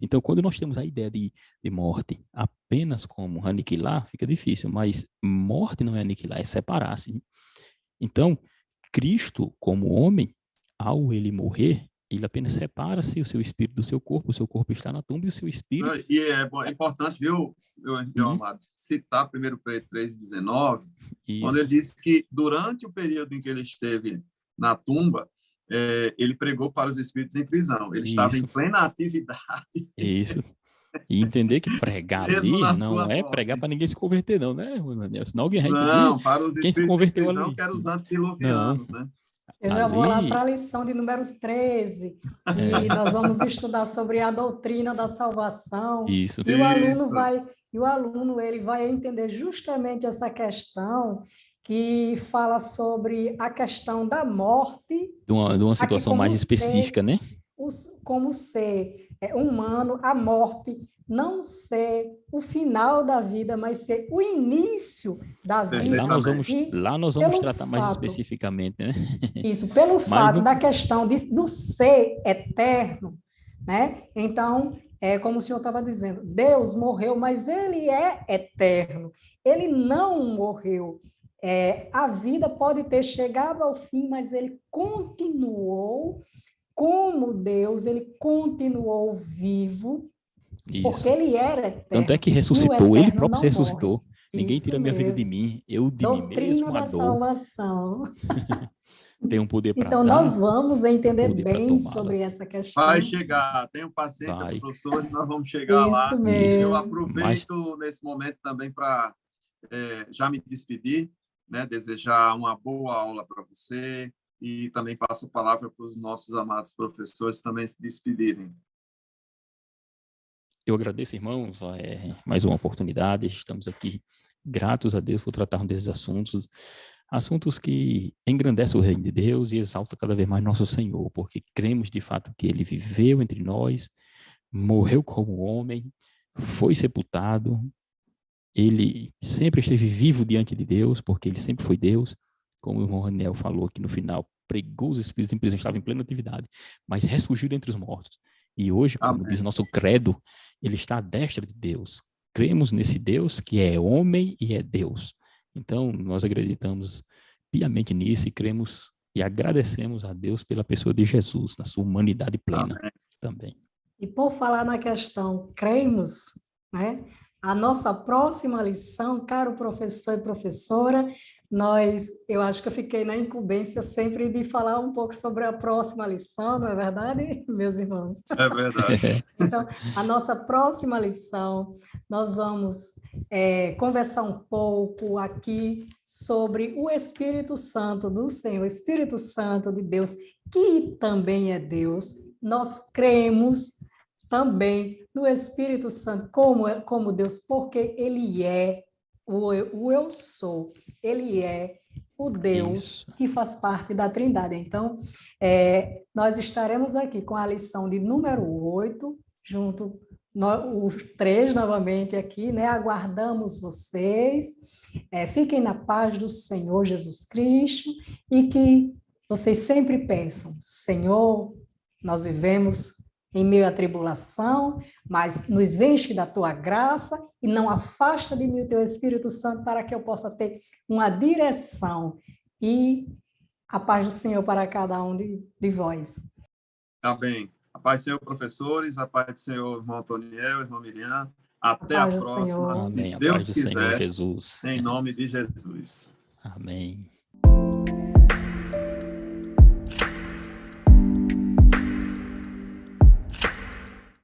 Então, quando nós temos a ideia de morte apenas como aniquilar, fica difícil, mas morte não é aniquilar, é separar-se. Então, Cristo, como homem, ao ele morrer, ele apenas separa-se o seu espírito do seu corpo, o seu corpo está na tumba e o seu espírito... E é importante, viu, meu amado, citar 1 Pedro 3,19, quando ele diz que durante o período em que ele esteve na tumba, ele pregou para os espíritos em prisão. Ele estava em plena atividade. Isso. E entender que pregar ali não é pregar para ninguém se converter, não, né, Daniel? Senão alguém vai entender. Não, para os quem se converteu prisão, ali. Que eram os antediluvianos, né? Eu já vou lá para a lição de número 13, e nós vamos estudar sobre a doutrina da salvação. Isso. E o aluno ele vai entender justamente essa questão que fala sobre a questão da morte. De uma situação mais específica, né? Como ser humano, a morte não ser o final da vida, mas ser o início da vida. Lá nós vamos tratar mais especificamente, né? Isso, pelo fato da questão do ser eterno, né? Então, como o senhor estava dizendo, Deus morreu, mas ele é eterno. Ele não morreu. A vida pode ter chegado ao fim, mas ele continuou como Deus, ele continuou vivo, porque ele era eterno. Tanto é que ressuscitou, ele próprio se ressuscitou. Morre. Ninguém tira a minha vida de mim, eu de mim mesmo a dor. Doutrina da salvação. Tem um poder para Então, nós vamos entender bem sobre essa questão. Vai chegar, tenham paciência, professor, nós vamos chegar Isso lá. mesmo. Eu aproveito nesse momento também para já me despedir, né? Desejar uma boa aula para você, e também passo a palavra para os nossos amados professores também se despedirem. Eu agradeço, irmãos, mais uma oportunidade. Estamos aqui gratos a Deus por tratar desses assuntos que engrandecem o reino de Deus e exaltam cada vez mais nosso Senhor, porque cremos de fato que ele viveu entre nós, morreu como homem, foi sepultado, ele sempre esteve vivo diante de Deus, porque ele sempre foi Deus, como o irmão Raniel falou aqui no final, pregou os espíritos em prisão, estava em plena atividade, mas ressurgiu dentre os mortos. E hoje, como diz o nosso credo, ele está à destra de Deus. Cremos nesse Deus que é homem e é Deus. Então, nós acreditamos piamente nisso e cremos e agradecemos a Deus pela pessoa de Jesus, na sua humanidade plena também. E por falar na questão cremos, né? A nossa próxima lição, caro professor e professora, eu acho que eu fiquei na incumbência sempre de falar um pouco sobre a próxima lição, não é verdade, meus irmãos? É verdade. Então, a nossa próxima lição, nós vamos conversar um pouco aqui sobre o Espírito Santo do Senhor, o Espírito Santo de Deus, que também é Deus. Nós cremos também no Espírito Santo como Deus, porque ele é o eu sou, ele é o Deus que faz parte da Trindade. Então, nós estaremos aqui com a lição de número 8, junto os três novamente aqui, né? Aguardamos vocês. Fiquem na paz do Senhor Jesus Cristo e que vocês sempre peçam, Senhor, nós vivemos em meio à tribulação, mas nos enche da tua graça e não afasta de mim o teu Espírito Santo para que eu possa ter uma direção e a paz do Senhor para cada um de vós. Amém. A paz do Senhor, professores, a paz do Senhor, irmão Antoniel, irmã Miriam. Até a próxima, Senhor. se Amém. A Deus paz do quiser, Senhor Jesus. em nome de Jesus. Amém.